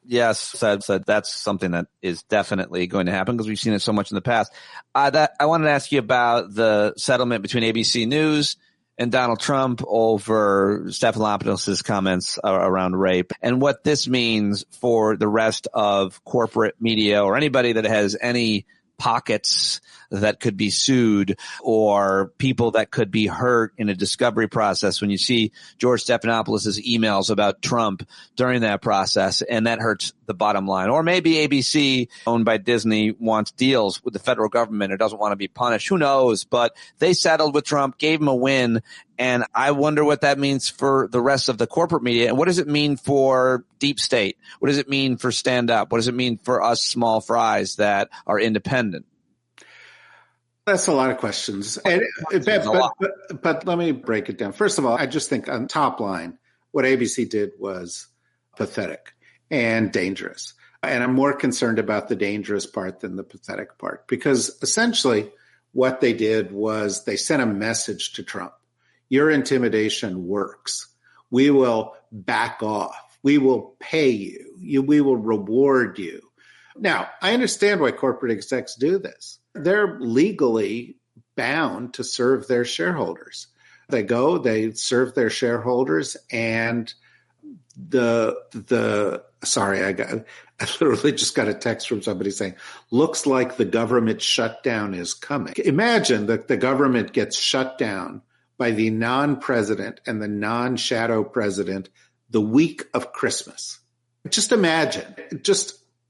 Yes, said that's something that is definitely going to happen because we've seen it so much in the past. I wanted to ask you about the settlement between ABC News and Donald Trump over Stephanopoulos' comments around rape and what this means for the rest of corporate media or anybody that has any pockets that could be sued or people that could be hurt in a discovery process when you see George Stephanopoulos' emails about Trump during that process, and that hurts the bottom line. Or maybe ABC, owned by Disney, wants deals with the federal government or doesn't want to be punished. Who knows? But they settled with Trump, gave him a win, and I wonder what that means for the rest of the corporate media. And what does it mean for deep state? What does it mean for stand up? What does it mean for us small fries that are independent? That's a lot of questions. But let me break it down. First of all, I just think on top line, what ABC did was pathetic and dangerous. And I'm more concerned about the dangerous part than the pathetic part, because essentially what they did was they sent a message to Trump. Your intimidation works. We will back off. We will pay you. We will reward you. Now, I understand why corporate execs do this. They're legally bound to serve their shareholders. They go, they serve their shareholders, and I literally just got a text from somebody saying, looks like the government shutdown is coming. Imagine that the government gets shut down by the non-president and the non-shadow president the week of Christmas. Just imagine.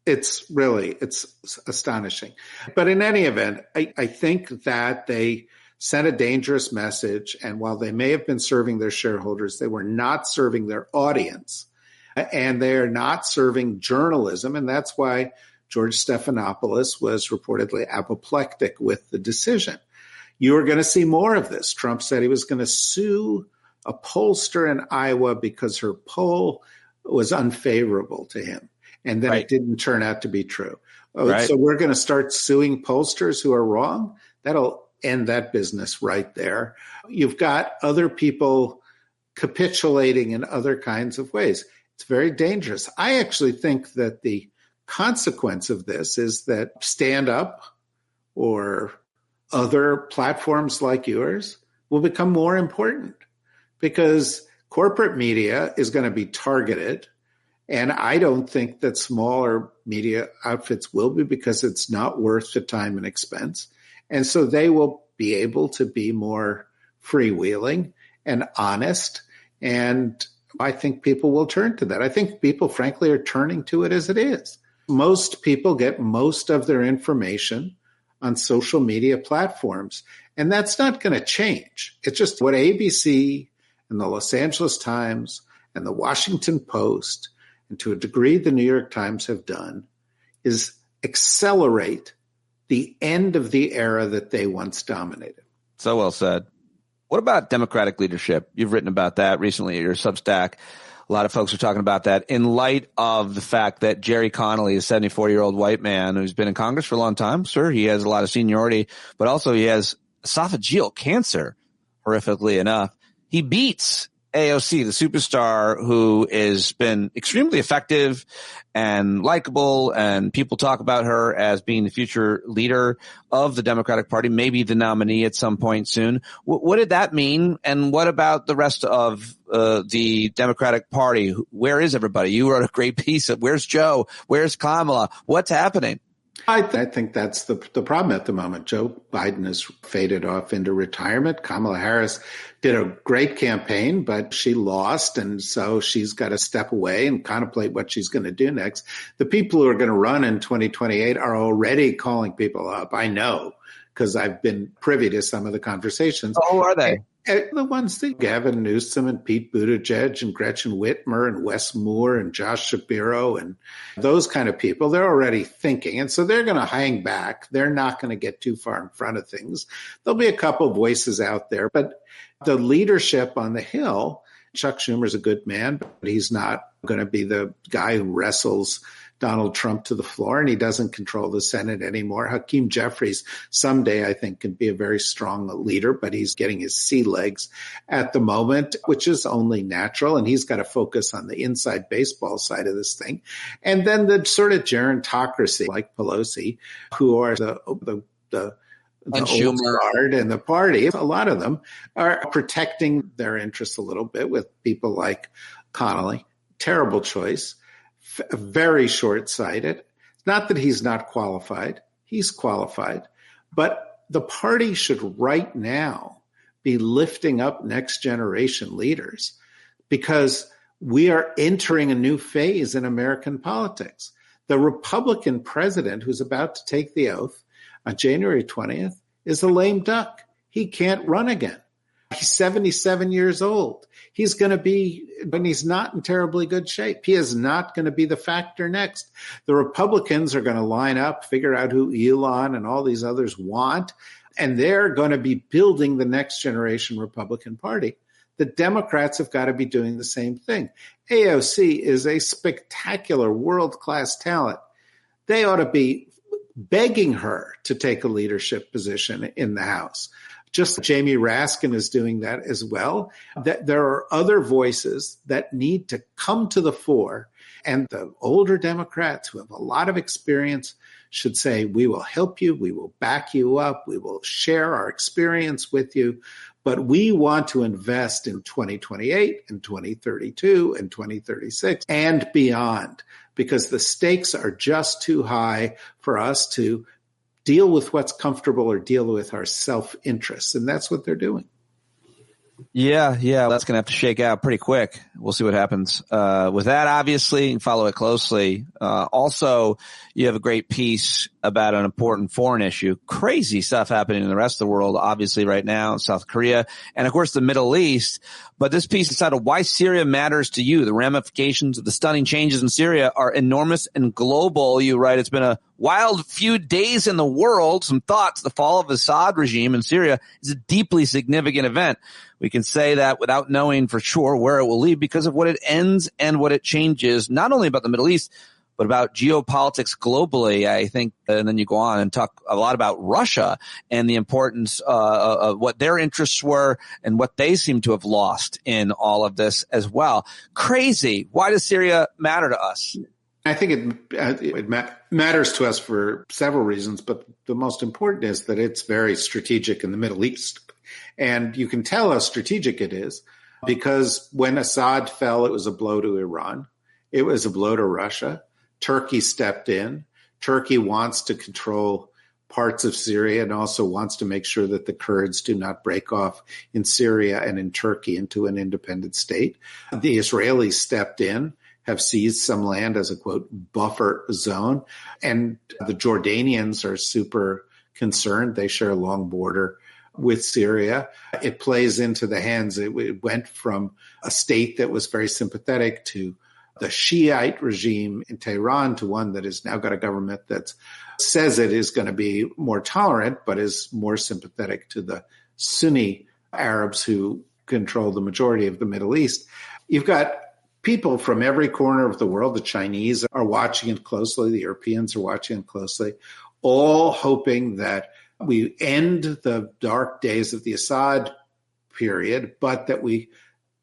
It's astonishing. But in any event, I think that they sent a dangerous message. And while they may have been serving their shareholders, they were not serving their audience. And they are not serving journalism. And that's why George Stephanopoulos was reportedly apoplectic with the decision. You are going to see more of this. Trump said he was going to sue a pollster in Iowa because her poll was unfavorable to him. And then It didn't turn out to be true. So we're going to start suing pollsters who are wrong. That'll end that business right there. You've got other people capitulating in other kinds of ways. It's very dangerous. I actually think that the consequence of this is that Stand Up or other platforms like yours will become more important because corporate media is going to be targeted. And I don't think that smaller media outfits will be, because it's not worth the time and expense. And so they will be able to be more freewheeling and honest. And I think people will turn to that. I think people, frankly, are turning to it as it is. Most people get most of their information on social media platforms. And that's not going to change. It's just what ABC and the Los Angeles Times and the Washington Post and to a degree the New York Times have done is accelerate the end of the era that they once dominated. So well said. What about Democratic leadership? You've written about that recently at your Substack. A lot of folks are talking about that in light of the fact that Jerry Connolly, a 74-year-old white man who's been in Congress for a long time. Sure, he has a lot of seniority, but also he has esophageal cancer, horrifically enough. He beats AOC, the superstar who has been extremely effective and likable, and people talk about her as being the future leader of the Democratic Party, maybe the nominee at some point soon. What did that mean? And what about the rest of the Democratic Party? Where is everybody? You wrote a great piece of where's Joe? Where's Kamala? What's happening? I think that's the problem at the moment. Joe Biden has faded off into retirement. Kamala Harris did a great campaign, but she lost. And so she's got to step away and contemplate what she's going to do next. The people who are going to run in 2028 are already calling people up. I know, because I've been privy to some of the conversations. Oh, are they? The ones that Gavin Newsom and Pete Buttigieg and Gretchen Whitmer and Wes Moore and Josh Shapiro and those kind of people, they're already thinking. And so they're going to hang back. They're not going to get too far in front of things. There'll be a couple of voices out there, but the leadership on the Hill, Chuck Schumer's a good man, but he's not going to be the guy who wrestles Donald Trump to the floor, and he doesn't control the Senate anymore. Hakeem Jeffries someday, I think, can be a very strong leader, but he's getting his sea legs at the moment, which is only natural, and he's got to focus on the inside baseball side of this thing. And then the sort of gerontocracy, like Pelosi, who are the and Schumer guard and the party, a lot of them are protecting their interests a little bit with people like Connolly. Terrible choice. Very short-sighted. Not that he's not qualified. He's qualified. But the party should right now be lifting up next generation leaders, because we are entering a new phase in American politics. The Republican president who's about to take the oath on January 20th is a lame duck. He can't run again. He's 77 years old. He's going to be, but he's not in terribly good shape. He is not going to be the factor next. The Republicans are going to line up, figure out who Elon and all these others want, and they're going to be building the next generation Republican Party. The Democrats have got to be doing the same thing. AOC is a spectacular world-class talent. They ought to be begging her to take a leadership position in the House. Just Jamie Raskin is doing that as well. That there are other voices that need to come to the fore, and the older Democrats who have a lot of experience should say, we will help you, we will back you up, we will share our experience with you, but we want to invest in 2028 and 2032 and 2036 and beyond, because the stakes are just too high for us to deal with what's comfortable or deal with our self-interest. And that's what they're doing. Yeah. That's going to have to shake out pretty quick. We'll see what happens. With that, obviously, follow it closely. Also, you have a great piece about an important foreign issue. Crazy stuff happening in the rest of the world, obviously, right now, South Korea, and of course, the Middle East. But this piece is titled Why Syria Matters to You. The ramifications of the stunning changes in Syria are enormous and global. You write, it's been a wild few days in the world. Some thoughts. The fall of Assad regime in Syria is a deeply significant event. We can say that without knowing for sure where it will lead because of what it ends and what it changes, not only about the Middle East, but about geopolitics globally, I think. And then you go on and talk a lot about Russia and the importance of what their interests were and what they seem to have lost in all of this as well. Crazy. Why does Syria matter to us? I think it matters to us for several reasons, but the most important is that it's very strategic in the Middle East. And you can tell how strategic it is because when Assad fell, it was a blow to Iran. It was a blow to Russia. Turkey stepped in. Turkey wants to control parts of Syria and also wants to make sure that the Kurds do not break off in Syria and in Turkey into an independent state. The Israelis stepped in, have seized some land as a, quote, buffer zone. And the Jordanians are super concerned. They share a long border with Syria. It plays into the hands. It went from a state that was very sympathetic to the Shiite regime in Tehran to one that has now got a government that says it is going to be more tolerant, but is more sympathetic to the Sunni Arabs who control the majority of the Middle East. You've got people from every corner of the world. The Chinese are watching it closely. The Europeans are watching it closely, all hoping that we end the dark days of the Assad period, but that we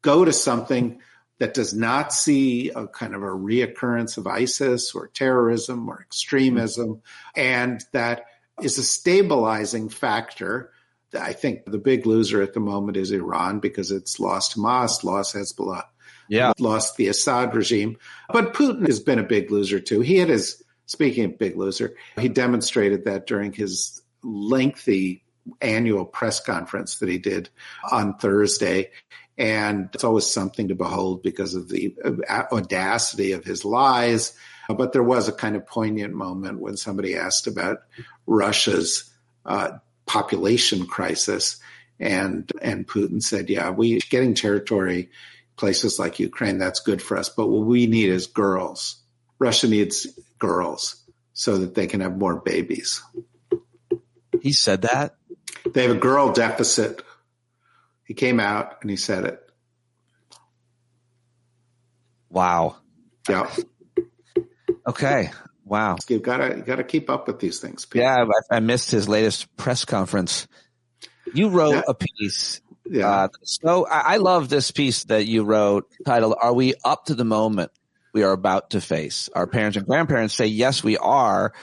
go to something that does not see a kind of a reoccurrence of ISIS or terrorism or extremism, and that is a stabilizing factor. I think the big loser at the moment is Iran because it's lost Hamas, lost Hezbollah, lost the Assad regime. But Putin has been a big loser too. He had his Speaking of Big Loser, he demonstrated that during his lengthy annual press conference that he did on Thursday. And it's always something to behold because of the audacity of his lies. But there was a kind of poignant moment when somebody asked about Russia's population crisis. And Putin said, yeah, we getting territory, places like Ukraine, that's good for us. But what we need is girls. Russia needs girls so that they can have more babies. He said that? They have a girl deficit. He came out and he said it. Wow. Yeah. Okay. Wow. You gotta keep up with these things, Pete. Yeah, I missed his latest press conference. You wrote a piece. Yeah. So I love this piece that you wrote titled, "Are We Up to the Moment We Are About to Face?" Our parents and grandparents say, yes, we are.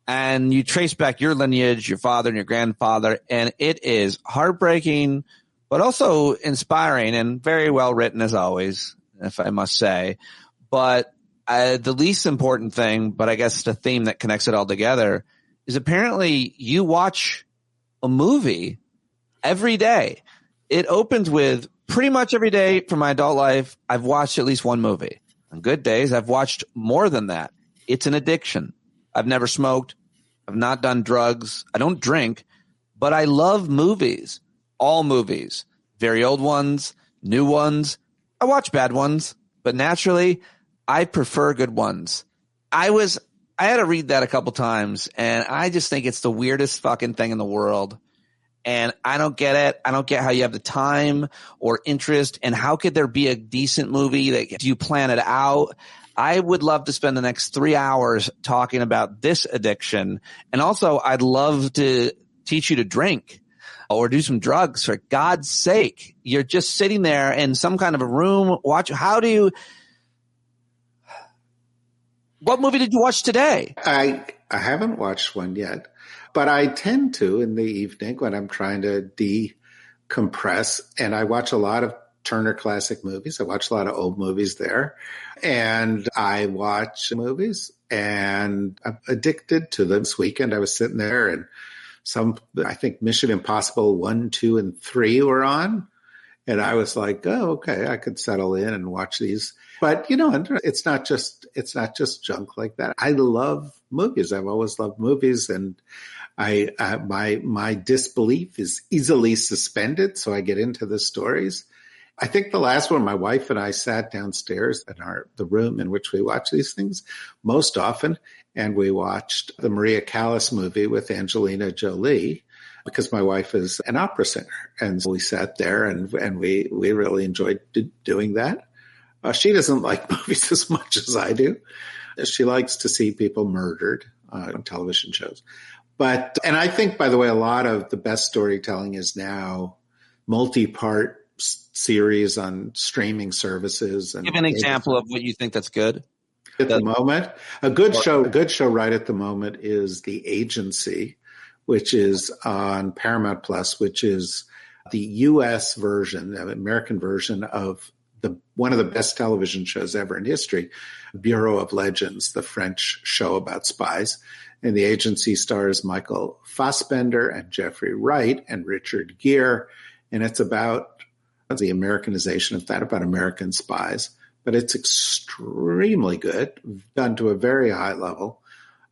And you trace back your lineage, your father and your grandfather, and it is heartbreaking, but also inspiring and very well written as always, if I must say. But the least important thing, but I guess the theme that connects it all together, is apparently you watch a movie every day. It opens with pretty much every day for my adult life, I've watched at least one movie. On good days, I've watched more than that. It's an addiction. I've never smoked. I've not done drugs. I don't drink, but I love movies. All movies. Very old ones, new ones. I watch bad ones, but naturally, I prefer good ones. I had to read that a couple times, and I just think it's the weirdest fucking thing in the world. And I don't get it. I don't get how you have the time or interest. And how could there be a decent movie? Do you plan it out? I would love to spend the next 3 hours talking about this addiction. And also, I'd love to teach you to drink or do some drugs. For God's sake, you're just sitting there in some kind of a room. What movie did you watch today? I haven't watched one yet. But I tend to in the evening when I'm trying to decompress, and I watch a lot of Turner Classic Movies. I watch a lot of old movies there, and I watch movies, and I'm addicted to them. This weekend I was sitting there, and I think Mission Impossible 1, 2, and 3 were on, and I was like, oh, okay, I could settle in and watch these. But it's not just junk like that. I love movies. I've always loved movies, and my disbelief is easily suspended, so I get into the stories. I think the last one, my wife and I sat downstairs in the room in which we watch these things most often, and we watched the Maria Callas movie with Angelina Jolie, because my wife is an opera singer, and we sat there and we really enjoyed doing that. She doesn't like movies as much as I do. She likes to see people murdered on television shows. And I think, by the way, a lot of the best storytelling is now multi-part series on streaming services. And give an example of what you think that's good. At the moment, a good show right at the moment is The Agency, which is on Paramount Plus, which is the U.S. version, the American version of one of the best television shows ever in history, Bureau of Legends, the French show about spies. And The Agency stars Michael Fassbender and Jeffrey Wright and Richard Gere. And it's about the Americanization of that, about American spies. But it's extremely good, done to a very high level.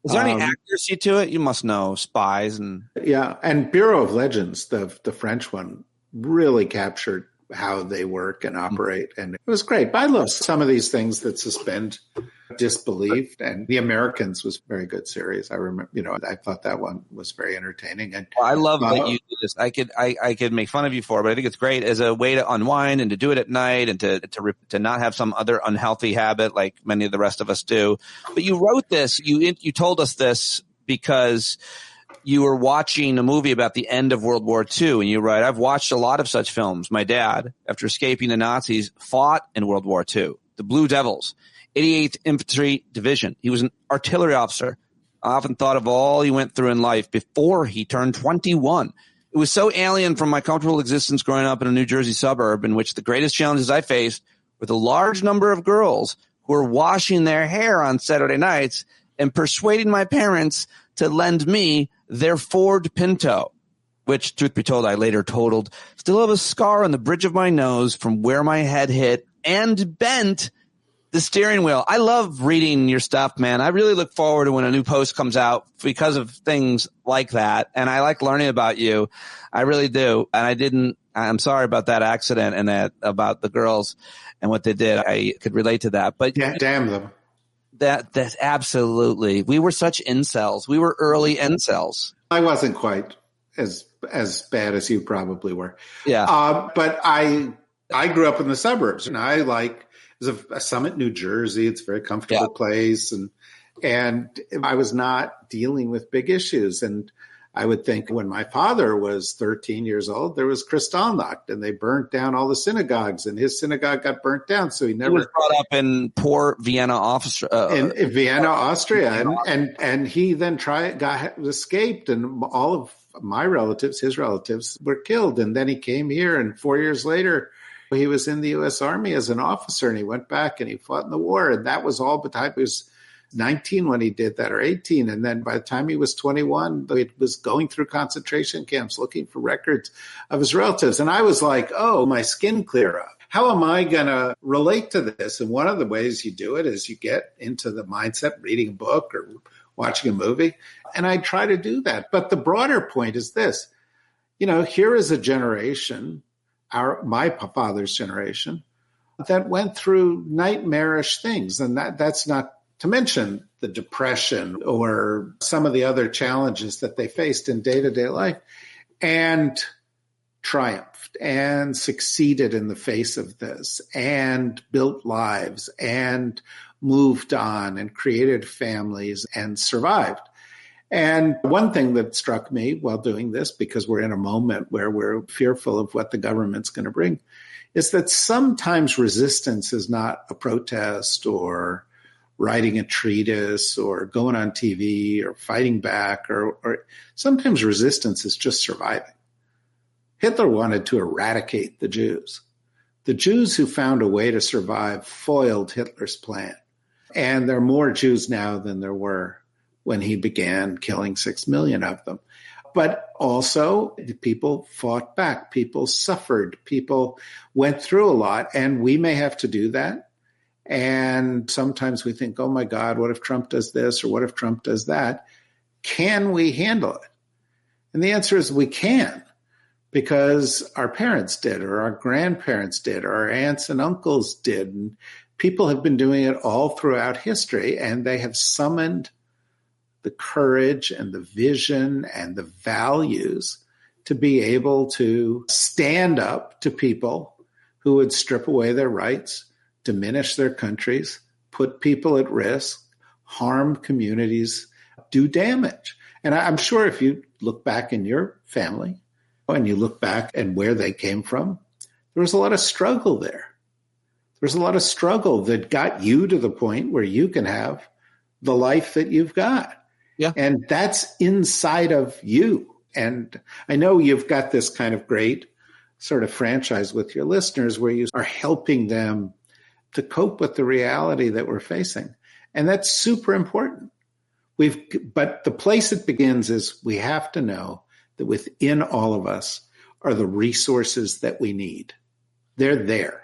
Is there any accuracy to it? You must know spies and yeah. And Bureau of Legends, the French one, really captured how they work and operate. And it was great. But I love some of these things that suspend disbelief. And The Americans was a very good series. I remember, I thought that one was very entertaining. And I love that you do this. I could make fun of you for it, but I think it's great as a way to unwind and to do it at night and to not have some other unhealthy habit like many of the rest of us do. But you wrote this, you told us this because you were watching a movie about the end of World War II, and you write, I've watched a lot of such films. My dad, after escaping the Nazis, fought in World War II. The Blue Devils, 88th Infantry Division. He was an artillery officer. I often thought of all he went through in life before he turned 21. It was so alien from my comfortable existence growing up in a New Jersey suburb in which the greatest challenges I faced were the large number of girls who were washing their hair on Saturday nights and persuading my parents to lend me their Ford Pinto, which, truth be told, I later totaled. Still have a scar on the bridge of my nose from where my head hit and bent the steering wheel. I love reading your stuff, man. I really look forward to when a new post comes out because of things like that. And I like learning about you. I really do. And I'm sorry about that accident and that about the girls and what they did. I could relate to that, but yeah, damn them. That's absolutely. We were such incels. We were early incels. I wasn't quite as bad as you probably were. Yeah. But I grew up in the suburbs, and it was a Summit, New Jersey. It's a very comfortable place. And I was not dealing with big issues. And I would think when my father was 13 years old, there was Kristallnacht, and they burnt down all the synagogues, and his synagogue got burnt down. So he was brought up in poor Vienna, Austria. In Vienna, Austria. And he then escaped, and all of my relatives, his relatives, were killed. And then he came here, and 4 years later, he was in the U.S. Army as an officer, and he went back and he fought in the war. And that was all the time. He was 19 when he did that, or 18. And then by the time he was 21, he was going through concentration camps looking for records of his relatives. And I was like, oh, my skin clear up. How am I going to relate to this? And one of the ways you do it is you get into the mindset, reading a book or watching a movie. And I try to do that. But the broader point is this. Here is a generation, my father's generation, that went through nightmarish things. And that's not to mention the depression or some of the other challenges that they faced in day-to-day life, and triumphed and succeeded in the face of this and built lives and moved on and created families and survived. And one thing that struck me while doing this, because we're in a moment where we're fearful of what the government's going to bring, is that sometimes resistance is not a protest or writing a treatise or going on TV or fighting back, or sometimes resistance is just surviving. Hitler wanted to eradicate the Jews. The Jews who found a way to survive foiled Hitler's plan. And there are more Jews now than there were when he began killing 6 million of them. But also, people fought back, people suffered, people went through a lot, and we may have to do that. And sometimes we think, oh my God, what if Trump does this or what if Trump does that? Can we handle it? And the answer is we can, because our parents did, or our grandparents did, or our aunts and uncles did. And people have been doing it all throughout history, and they have summoned the courage and the vision and the values to be able to stand up to people who would strip away their rights, diminish their countries, put people at risk, harm communities, do damage. And I'm sure if you look back in your family and you look back at where they came from, there was a lot of struggle there. There was a lot of struggle that got you to the point where you can have the life that you've got. Yeah. And that's inside of you. And I know you've got this kind of great sort of franchise with your listeners where you are helping them to cope with the reality that we're facing. And that's super important. But the place it begins is we have to know that within all of us are the resources that we need. They're there.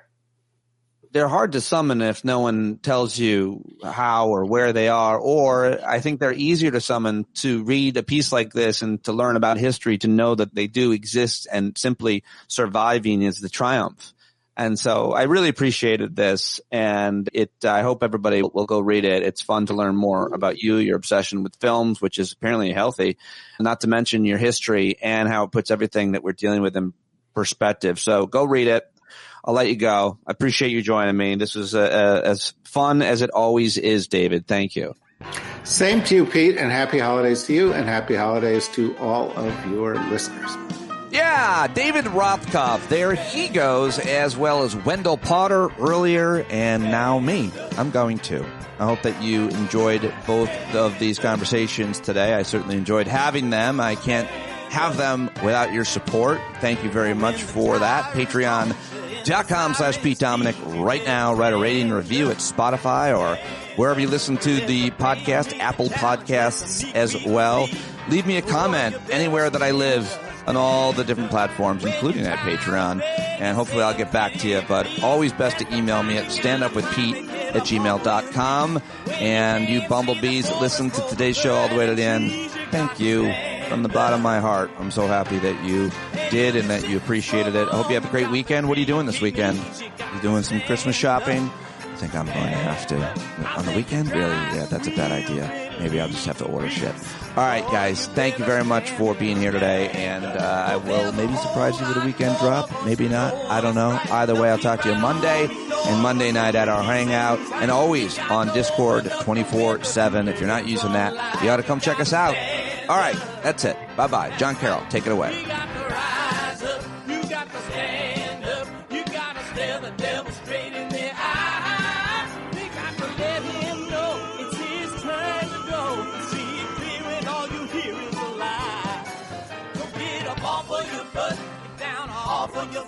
They're hard to summon if no one tells you how or where they are, or I think they're easier to summon to read a piece like this and to learn about history, to know that they do exist, and simply surviving is the triumph. And so I really appreciated this, and I hope everybody will go read it. It's fun to learn more about you, your obsession with films, which is apparently healthy, not to mention your history and how it puts everything that we're dealing with in perspective. So go read it. I'll let you go. I appreciate you joining me. This was as fun as it always is, David. Thank you. Same to you, Pete, and happy holidays to you, and happy holidays to all of your listeners. Yeah, David Rothkopf, there he goes, as well as Wendell Potter earlier, and now me. I'm going to. I hope that you enjoyed both of these conversations today. I certainly enjoyed having them. I can't have them without your support. Thank you very much for that. Patreon.com/Pete Dominick. Right now, write a rating and review at Spotify or wherever you listen to the podcast, Apple Podcasts as well. Leave me a comment anywhere that I live on all the different platforms, including at Patreon, and hopefully I'll get back to you. But always best to email me at standupwithpete@gmail.com. And you bumblebees that listen to today's show all the way to the end, thank you from the bottom of my heart. I'm so happy that you did and that you appreciated it. I hope you have a great weekend. What are you doing this weekend? You doing some Christmas shopping? I think I'm going to have to. On the weekend? Really? Yeah, that's a bad idea. Maybe I'll just have to order shit. All right, guys. Thank you very much for being here today. And I will maybe surprise you with a weekend drop. Maybe not. I don't know. Either way, I'll talk to you Monday and Monday night at our Hangout. And always on Discord 24/7. If you're not using that, you ought to come check us out. All right. That's it. Bye-bye. John Carroll, take it away. Off of your